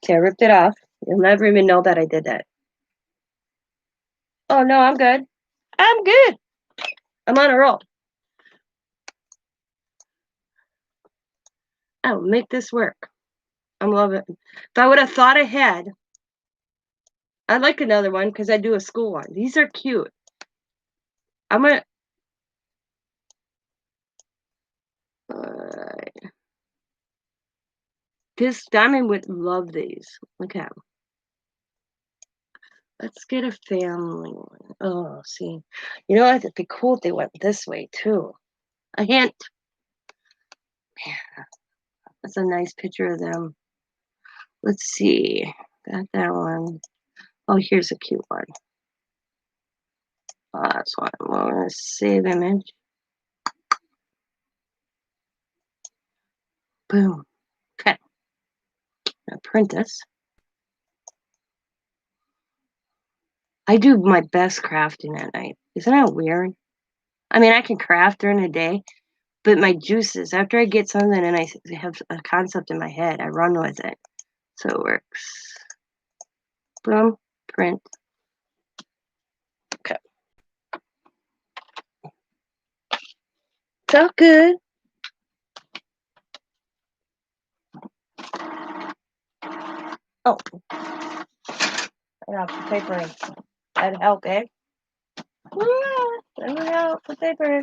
Okay, I ripped it off. You'll never even know that I did that. Oh no, I'm good. I'm good. I'm on a roll. I'll make this work. I'm loving it. If I would have thought ahead, I'd like another one because I do a school one. These are cute. I'm gonna. This Diamond would love these. Look at them. Let's get a family one. Oh, see. You know what? It'd be cool if they went this way too. A hint. Yeah, that's a nice picture of them. Let's see. Got that one. Oh, here's a cute one. Oh, that's one. Well, we're gonna save image. Boom. Okay. Now print this. I do my best crafting at night. Isn't that weird? I mean, I can craft during the day, but my juices, after I get something and I have a concept in my head, I run with it. So it works. Boom. Print. Okay. It's all good. Oh. I got the paper in. That'd help, eh? That'd help. The paper in.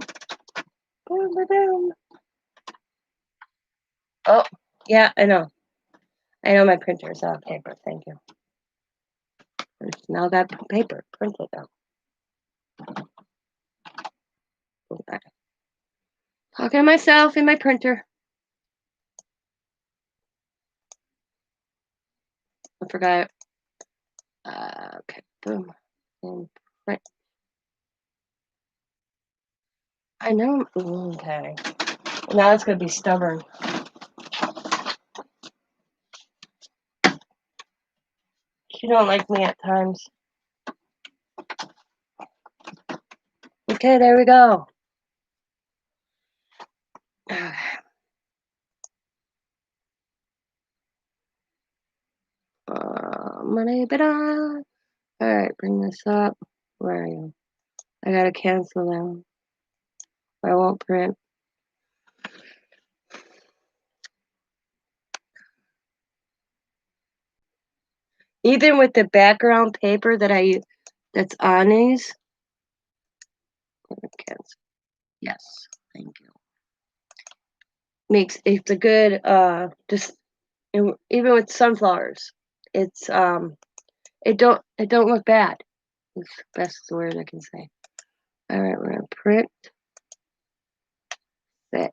Boom, boom, boom. Oh, yeah, I know. I know my printer is on paper. Thank you. Now got paper. Print it out. Okay. Talking to myself in my printer. I forgot. Okay, boom. And print. I know. Okay. Now it's going to be stubborn. She don't like me at times. Okay, there we go. Alright, bring this up. Where are you? I gotta cancel them. I won't print. Even with the background paper that's on these. Cancel. Yes, thank you. It's a good just even with sunflowers, it's it don't look bad. It's the best word I can say. All right, we're gonna print that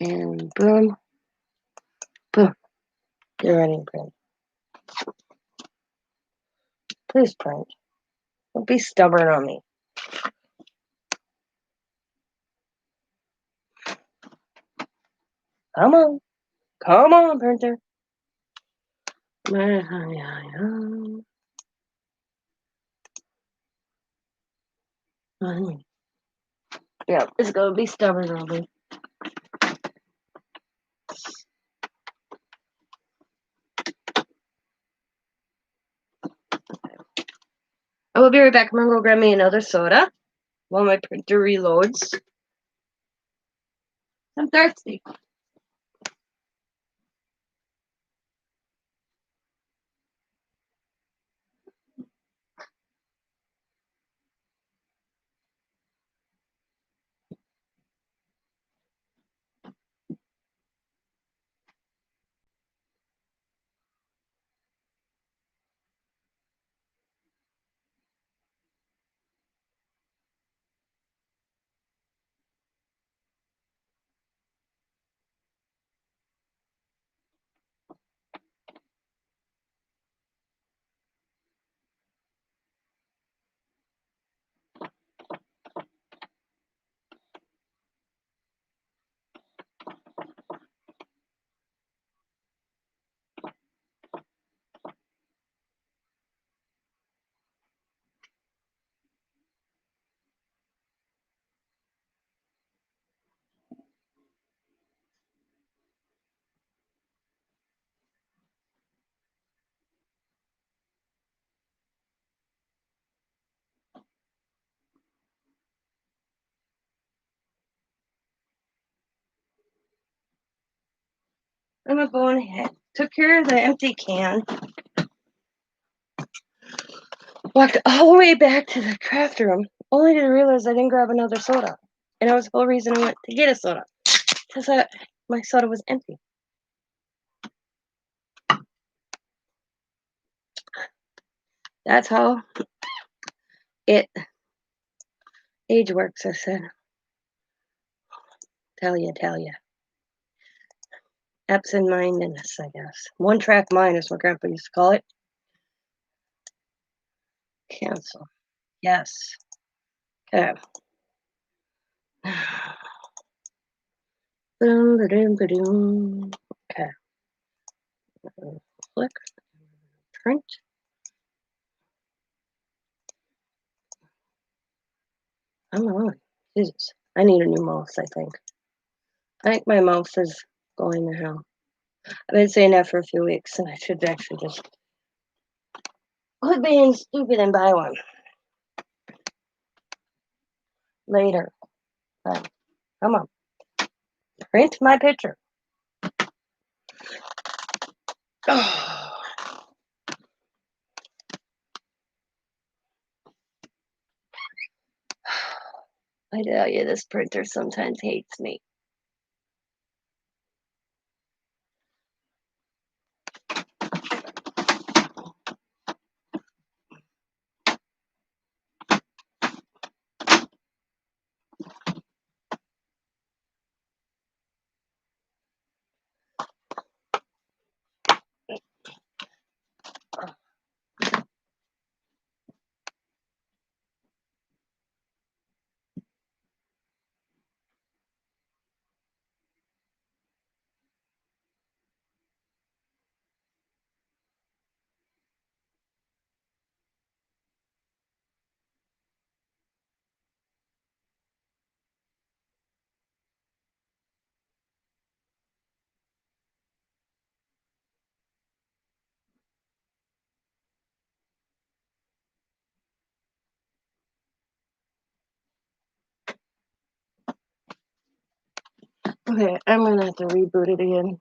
and boom, boom. You're ready to print. Please print. Don't be stubborn on me. Come on, printer. Yeah, it's gonna be stubborn on me. I will be right back. I'm gonna go grab me another soda while my printer reloads. I'm thirsty. I'm gonna go ahead. Took care of the empty can. Walked all the way back to the craft room, only to realize I didn't grab another soda. And that was the whole reason I went to get a soda. Because my soda was empty. That's how age works, I said. Tell ya. Absent-mindedness, I guess. One-track mind is what Grandpa used to call it. Cancel. Yes. Okay. Okay. Click. Print. Come on. Jesus. I need a new mouse, I think. I think my mouse is going to hell. I've been saying that for a few weeks, and I should actually just quit being stupid and buy one. Later. Right. Come on. Print my picture. Oh. I tell you, this printer sometimes hates me. Okay, I'm gonna have to reboot it again.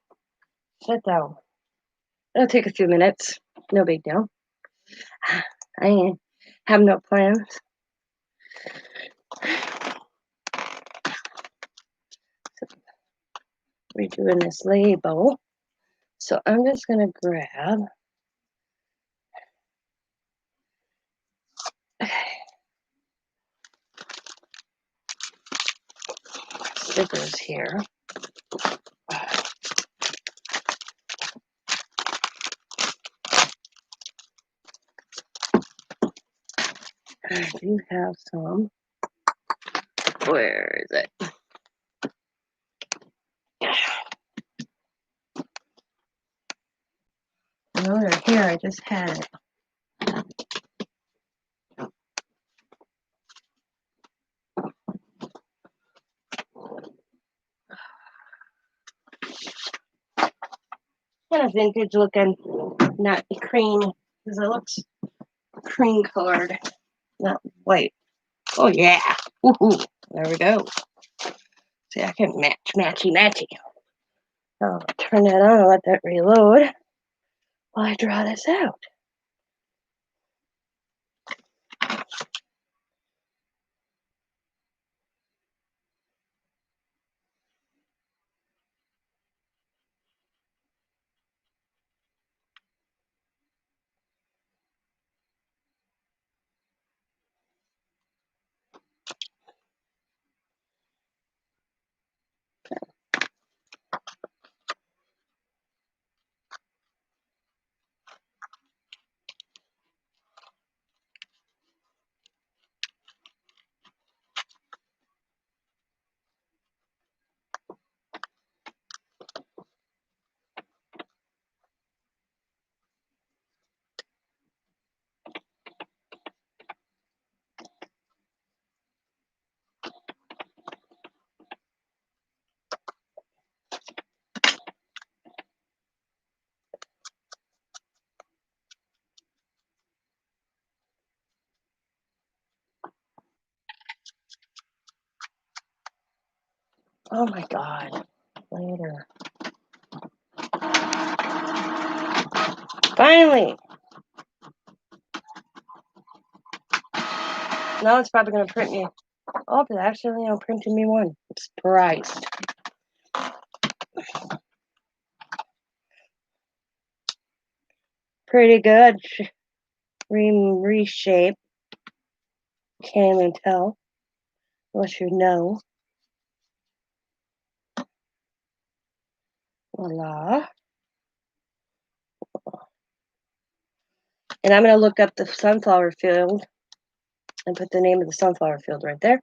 Shut down. It'll take a few minutes. No big deal. I have no plans. Redoing this label. So I'm just gonna grab stickers here. I do have some. Where is it? No, they're here. I just had it. Kind of vintage looking, not cream, because it looks cream colored, not white. Oh yeah. Woohoo. There we go. See, I can matchy. I'll turn that on and let that reload while I draw this out. Oh my God. Later. Finally. Now it's probably going to print me. Oh, it actually printed me one. I'm surprised. Pretty good. Reshape. Can't even tell. Unless you know. Voila. And I'm going to look up the sunflower field and put the name of the sunflower field right there.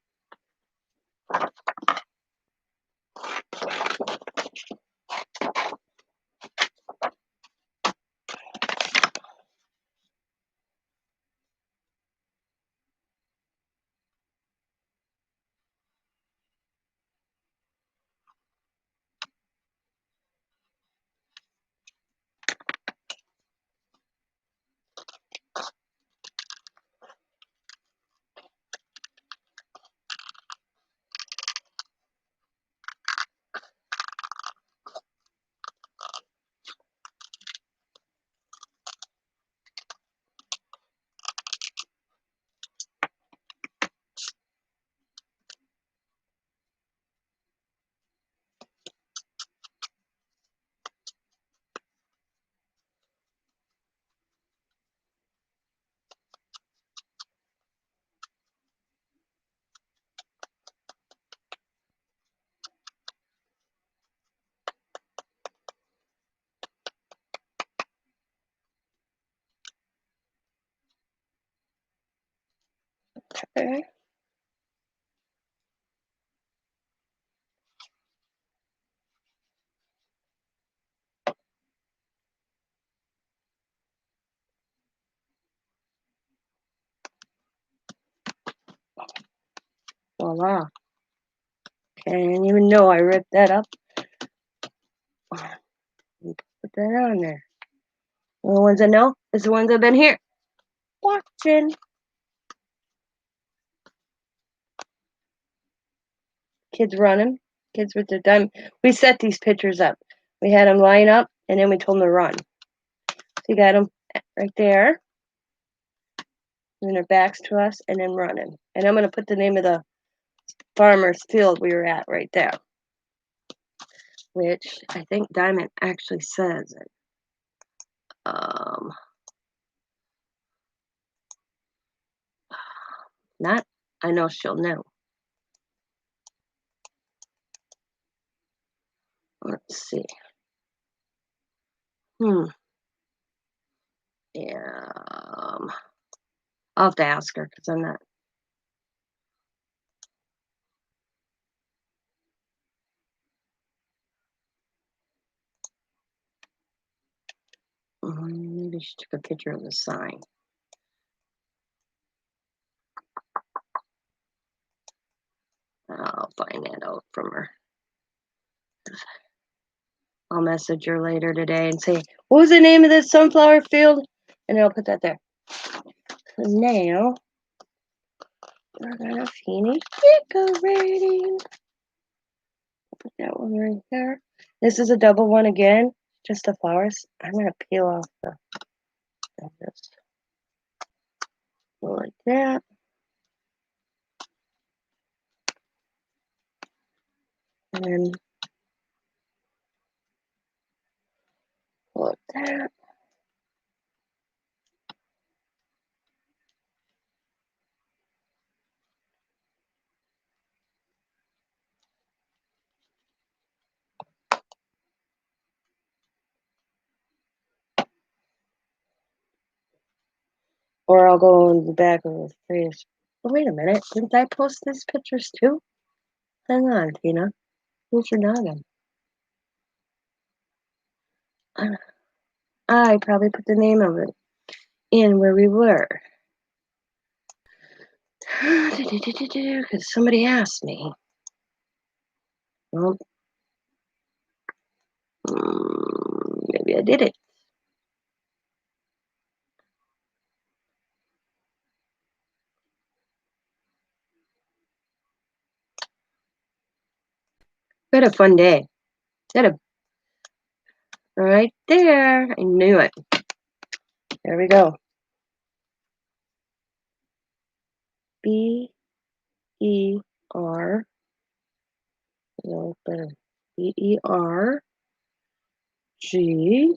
Okay. Voila. Can't even know I ripped that up. Put that on there. And the ones that know is the ones that have been here watching. Kids running. Kids with their diamond. We set these pictures up. We had them line up, and then we told them to run. So you got them right there, and their backs to us, and then running. And I'm going to put the name of the farmer's field we were at right there, which I think Diamond actually says it. Not, I know she'll know. Let's see. Yeah. I'll have to ask her because I'm not. Maybe she took a picture of the sign. I'll find that out from her. I'll message her later today and say, what was the name of this sunflower field? And I'll put that there. Now, we're going to finish decorating. Put that one right there. This is a double one again, just the flowers. I'm going to peel off the this. Like that. And then like that. Or I'll go in the back of the face. Oh, wait a minute. Didn't I post these pictures too? Hang on, Tina. Who's your noggin? I probably put the name of it in where we were. Because somebody asked me. Well, maybe I did it. We had a fun day. Right there. I knew it. There we go. B-E-R. No, better. B-E-R. G.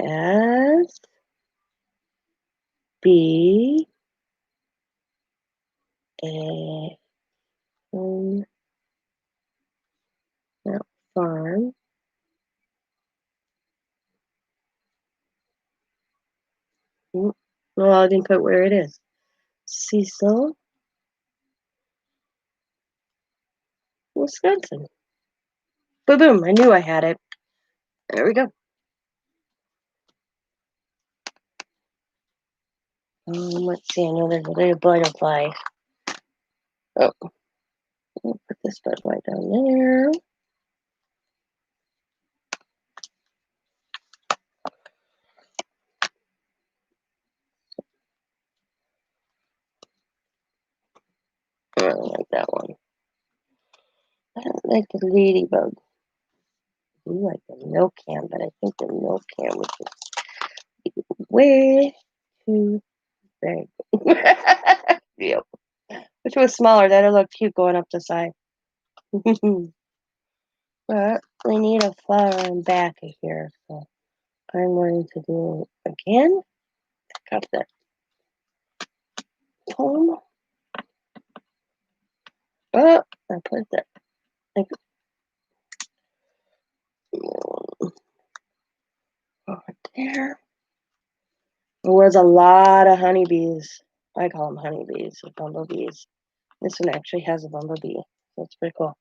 S. B. A. Not farm. Well, I didn't put where it is. Cecil, Wisconsin. Boom, boom. I knew I had it. There we go. Let's see. I know there's a little butterfly. Oh, I'll put this butterfly down there. I don't like that one. I don't like the ladybug. I do like the milk can, but I think the milk can would just be way too big. Yep. Which was smaller, that'll look cute going up the side. But we need a flower in back of here, so I'm going to do it again. Cut that poem. Oh, I put that like over there. There was a lot of honeybees. I call them honeybees or bumblebees. This one actually has a bumblebee. That's pretty cool.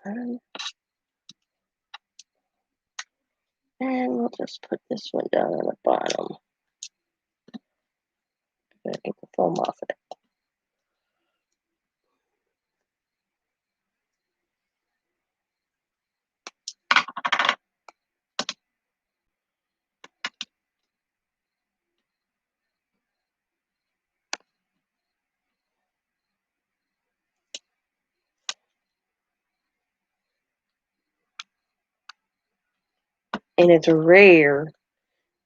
And we'll just put this one down on the bottom. Get the foam off it. and it's rare.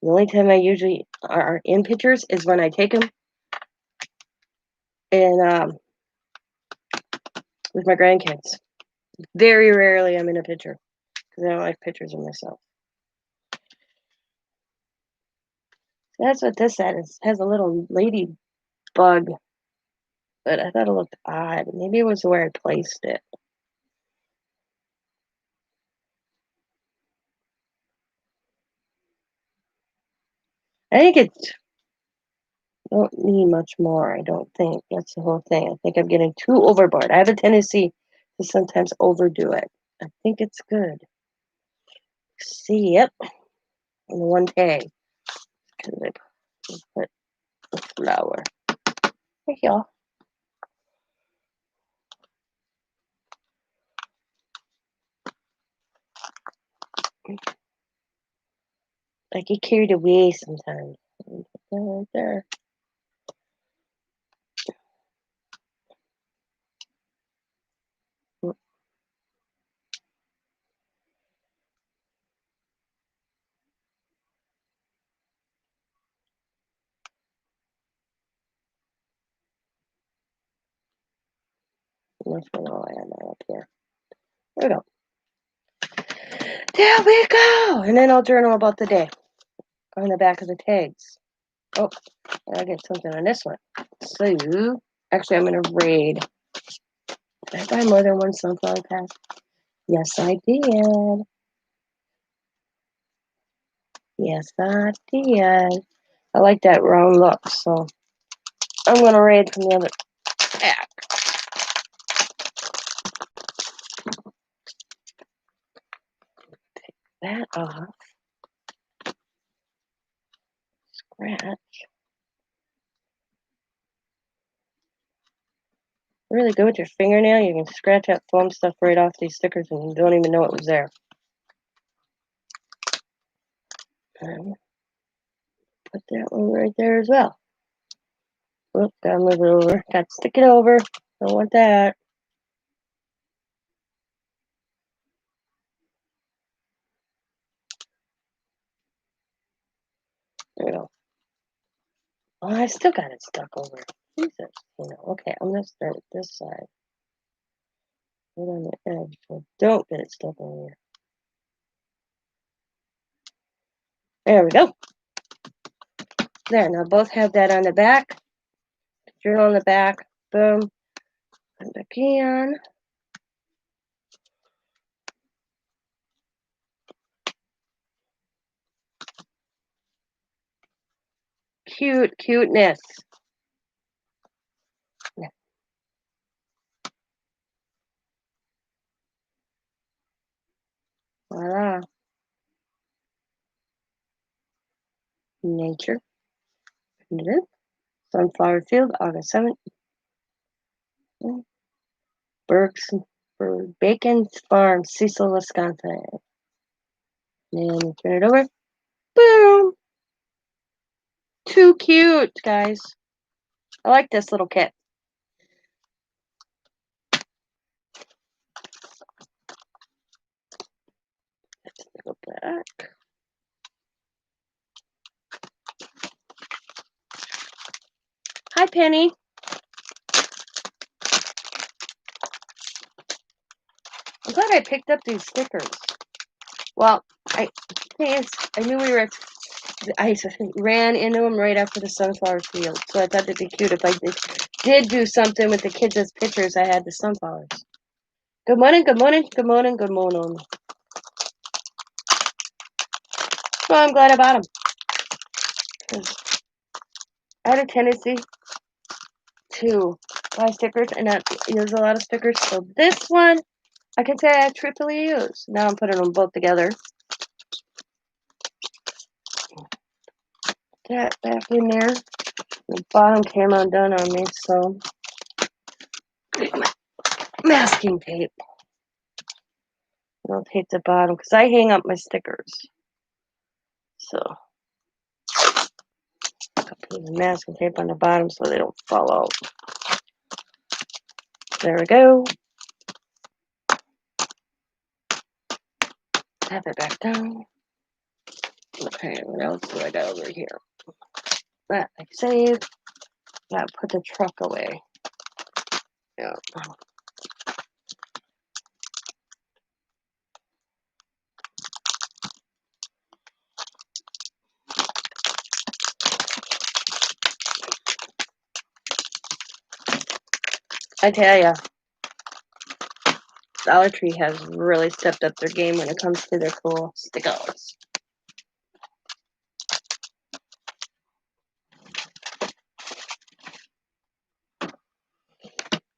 The only time I usually are in pictures is when I take them and with my grandkids. Very rarely I'm in a picture because I don't like pictures of myself. That's what this is. It has a little ladybug, but I thought it looked odd. Maybe it was where I placed it. I think it's don't need much more. I don't think that's the whole thing. I think I'm getting too overboard. I have a tendency to sometimes overdo it. I think it's good. See, yep, in one tag. Because I put the flower. There you go. I get carried away sometimes. Right there. This one will land up here. There we go. There we go. And then I'll journal about the day on the back of the tags. Oh, I get something on this one. So, actually, I'm going to raid. Did I buy more than one sunflower pack? Yes, I did. Yes, I did. I like that round look, so I'm going to raid from the other pack. Take that off. Scratch. Really good with your fingernail. You can scratch that foam stuff right off these stickers and you don't even know it was there. And put that one right there as well. Whoop, gotta move it over. Gotta stick it over. Don't want that. There we go. Oh, I still got it stuck over. Jesus. Okay, I'm gonna start with this side. Right on the edge. So don't get it stuck over here. There we go. There, now both have that on the back. Journal on the back. Boom. Put back in. Cuteness. Voila. Nature. Sunflower Field, August 7th. Burke's Bacon Farm, Cecil, Wisconsin. And turn it over. Boom! Too cute, guys. I like this little kit. Let's go back. Hi, Penny. I'm glad I picked up these stickers. Well, I knew we were. I ran into them right after the sunflower field, so I thought it'd be cute if I did do something with the kids' pictures. I had the sunflowers. Good morning, good morning, good morning, good morning. Well, I'm glad I bought them. I had a tendency to buy stickers and not use a lot of stickers. So this one, I can say I triply use. Now I'm putting them both together. That back in there. The bottom came undone on me, so masking tape. I'll tape the bottom because I hang up my stickers. So I'll put the masking tape on the bottom so they don't fall out. There we go. Tap it back down. Okay, what else do I got over here? That I saved. That put the truck away. Yeah. I tell ya, Dollar Tree has really stepped up their game when it comes to their cool stickers.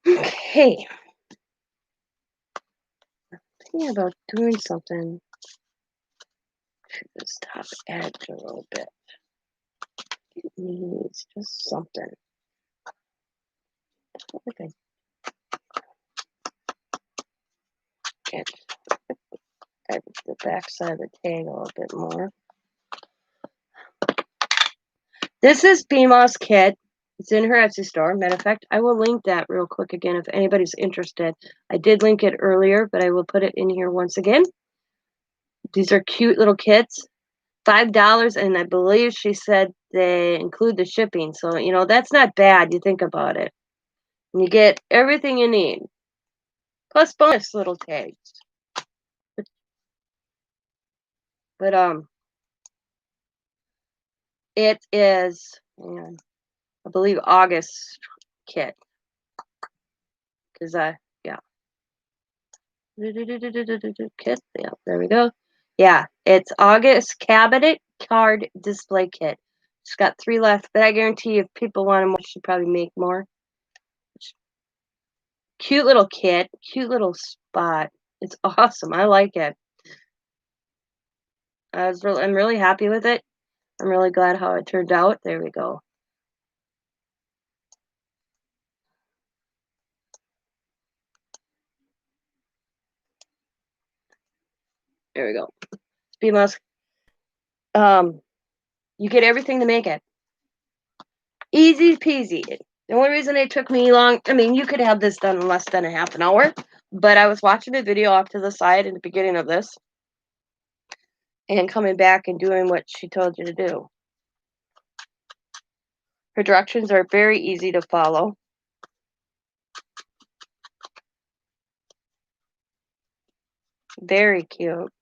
Okay. Thinking about doing something to this top edge a little bit. It needs just something. Okay. Get the back side of the tag a little bit more. This is BMOS kit. It's in her Etsy store. Matter of fact, I will link that real quick again if anybody's interested. I did link it earlier, but I will put it in here once again. These are cute little kits. $5, and I believe she said they include the shipping. So, you know, that's not bad. You think about it. And you get everything you need. Plus bonus little tags. But it is, I believe August kit. Because yeah. Kit, yeah, there we go. Yeah, it's August cabinet card display kit. She's got 3 left, but I guarantee if people want them, she'll probably make more. Cute little kit, cute little spot. It's awesome. I like it. I'm really happy with it. I'm really glad how it turned out. There we go. There we go. BMOS. You get everything to make it. Easy peasy. The only reason it took me long, I mean, you could have this done in less than a half an hour, but I was watching a video off to the side in the beginning of this and coming back and doing what she told you to do. Her directions are very easy to follow. Very cute.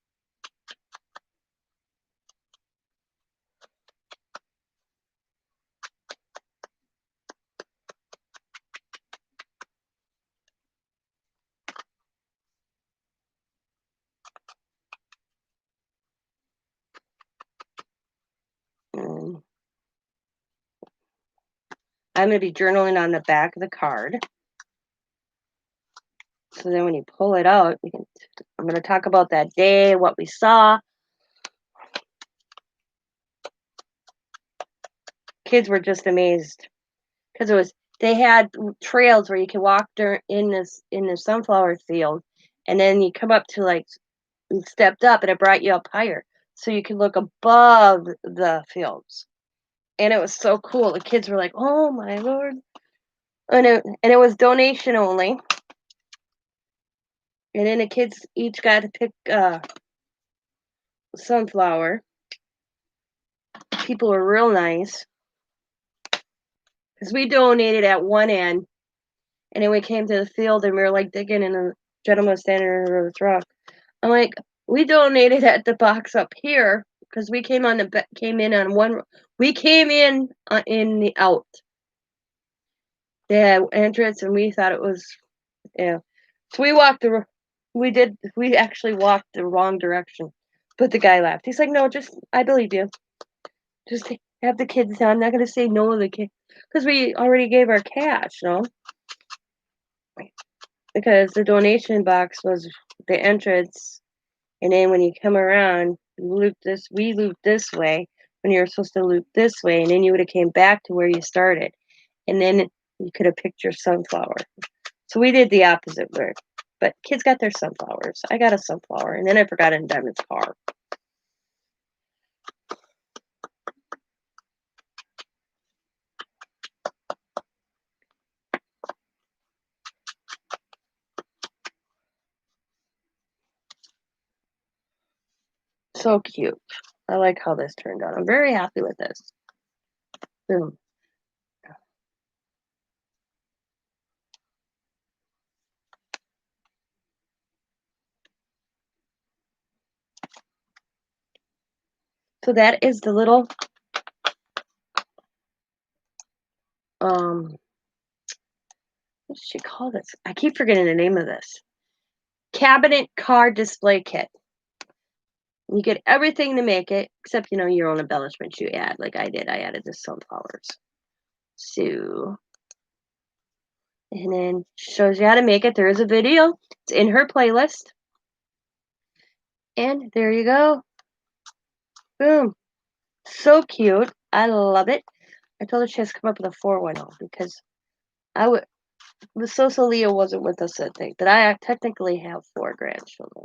I'm going to be journaling on the back of the card. So then when you pull it out, I'm going to talk about that day, what we saw. Kids were just amazed because they had trails where you could walk in the sunflower field, and then you come up to you stepped up and it brought you up higher so you could look above the fields. And it was so cool. The kids were like, "Oh my Lord." And it was donation only. And then the kids each got to pick sunflower. People were real nice. Because we donated at one end. And then we came to the field and we were like digging, and a gentleman was standing under the truck. I'm like, we donated at the box up here because we came in on one. We came in the out. The entrance, and we thought it was, yeah. So we actually walked the wrong direction. But the guy laughed. He's like, no, I believe you. Just have the kids down. I'm not going to say no to the kids. Because we already gave our cash, because the donation box was the entrance. And then when you come around, we looped this way when you were supposed to loop this way. And then you would have came back to where you started. And then you could have picked your sunflower. So we did the opposite way. But kids got their sunflowers. I got a sunflower. And then I forgot it in Diamond's car. So cute. I like how this turned out. I'm very happy with this. Boom. So that is the little what does she call this? I keep forgetting the name of this. Cabinet card display kit. You get everything to make it, except your own embellishments you add, like I did. I added the sunflowers. So, and then shows you how to make it. There is a video. It's in her playlist. And there you go. Boom. So cute. I love it. I told her she has to come up with a 410 because the Sosa Leo wasn't with us that day, but I technically have 4 grandchildren.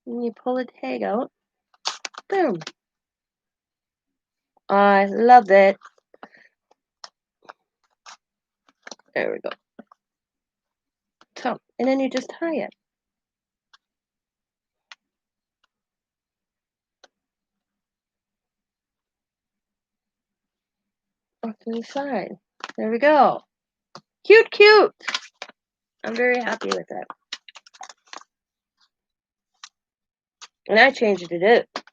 And you pull the tag out. Boom. I love it. There we go. So, and then you just tie it. Off to the side. There we go. Cute, cute. I'm very happy with it. And I changed it up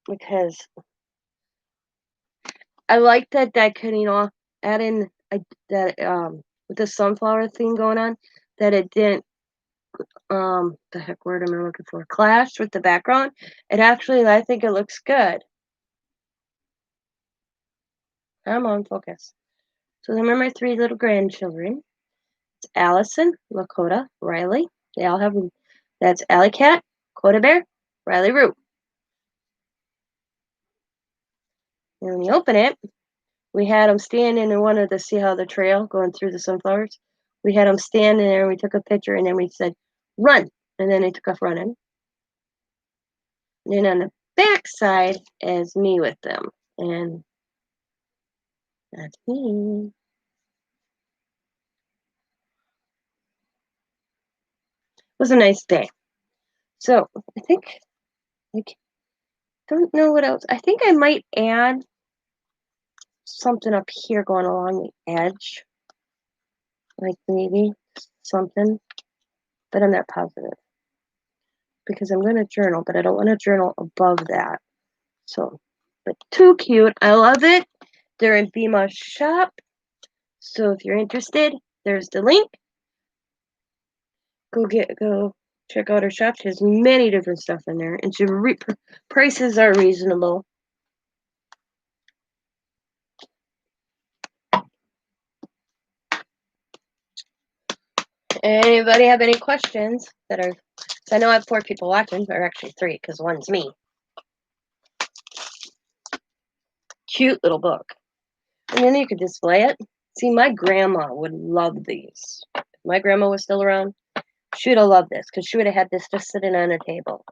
because I like that could, add in that with the sunflower theme going on, that it didn't the heck word am I looking for? Clash with the background. It actually, I think it looks good. I'm on focus. So them are my 3 little grandchildren. It's Allison, Lakota, Riley. They all have, that's Alley Cat, Coda Bear, Riley Roo. And when you open it, we had them standing and wanted to see how the trail going through the sunflowers. We had them standing there and we took a picture and then we said, run. And then they took off running. And then on the back side is me with them. And that's me. It was a nice day. So I think, don't know what else. I think I might add something up here going along the edge. Like maybe something. But I'm not positive. Because I'm going to journal, but I don't want to journal above that. So, but too cute. I love it. They're in Bima's shop. So if you're interested, there's the link. Go check out her shop. She has many different stuff in there, and prices are reasonable. Anybody have any questions that are? I know I have 4 people watching, or actually 3, because one's me. Cute little book, and then you could display it. See, my grandma would love these. If my grandma was still around, she would have loved this because she would have had this just sitting on her table.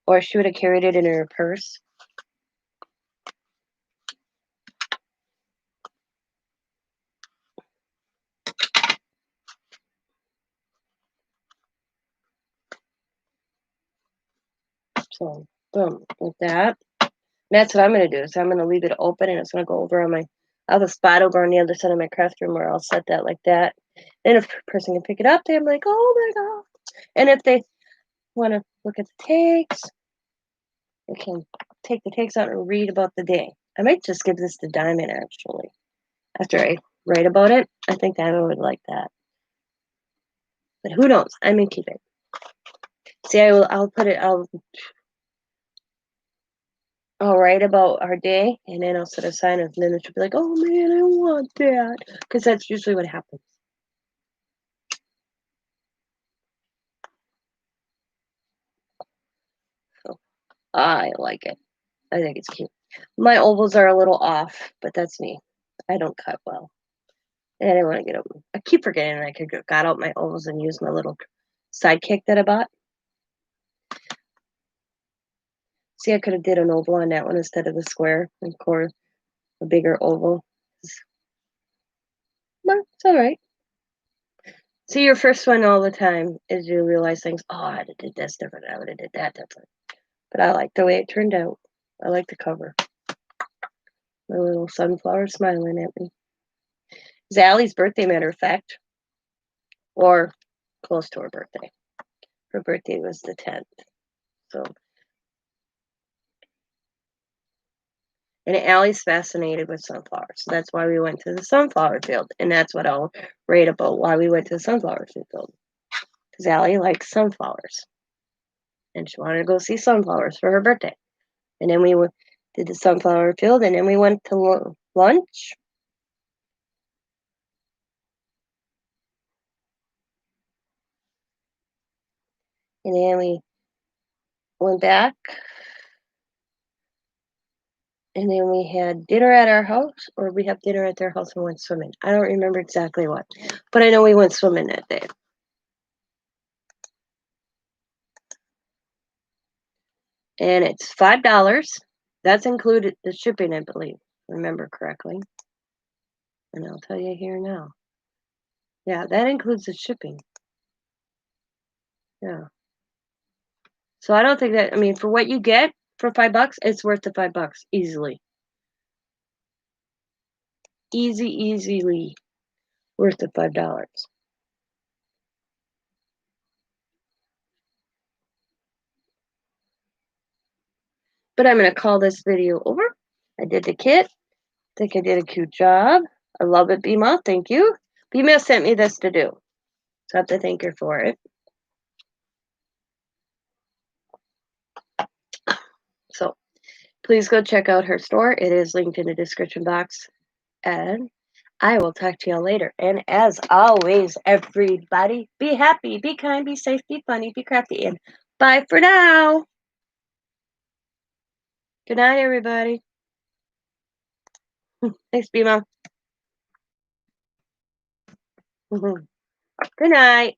Or she would have carried it in her purse. So, boom, with that. That's what I'm going to do. So I'm going to leave it open and it's going to go over on I have a spot over on the other side of my craft room where I'll set that like that. And if a person can pick it up, they're like, oh my God. And if they want to look at the tags, they can take the tags out and read about the day. I might just give this to Diamond actually. After I write about it, I think Diamond would like that. But who knows? I may keep it. See, I'll put it, I'll write about our day, and then I'll set a sign, and then she'll be like, oh man, I want that. Because that's usually what happens. So, I like it. I think it's cute. My ovals are a little off, but that's me. I don't cut well. And I didn't want to get them. I keep forgetting I could got out my ovals and use my little sidekick that I bought. See, I could have did an oval on that one instead of the square and core a bigger oval. But it's all right. See, your first one all the time is you realize things. Oh, I would have did this different. I would have did that different. But I like the way it turned out. I like the cover. My little sunflower smiling at me. It's Allie's birthday, matter of fact, or close to her birthday. Her birthday was the 10th. So, and Allie's fascinated with sunflowers. So that's why we went to the sunflower field. And that's what I'll rate about why we went to the sunflower field. Because Allie likes sunflowers. And she wanted to go see sunflowers for her birthday. And then we did the sunflower field, and then we went to lunch. And then we went back. And then we had dinner at our house, or we had dinner at their house and went swimming. I don't remember exactly what, but I know we went swimming that day. And it's $5. That's included the shipping, I believe, remember correctly. And I'll tell you here now. Yeah, that includes the shipping. Yeah. So I don't think that, I mean, for what you get for $5, it's worth the $5 easily. Easily worth the $5. But I'm going to call this video over. I did the kit. I think I did a cute job. I love it, Bima. Thank you. Bima sent me this to do. So I have to thank her for it. So please go check out her store. It is linked in the description box. And I will talk to you later. And as always, everybody, be happy, be kind, be safe, be funny, be crafty, and bye for now. Good night, everybody. Thanks, Bima. Good night.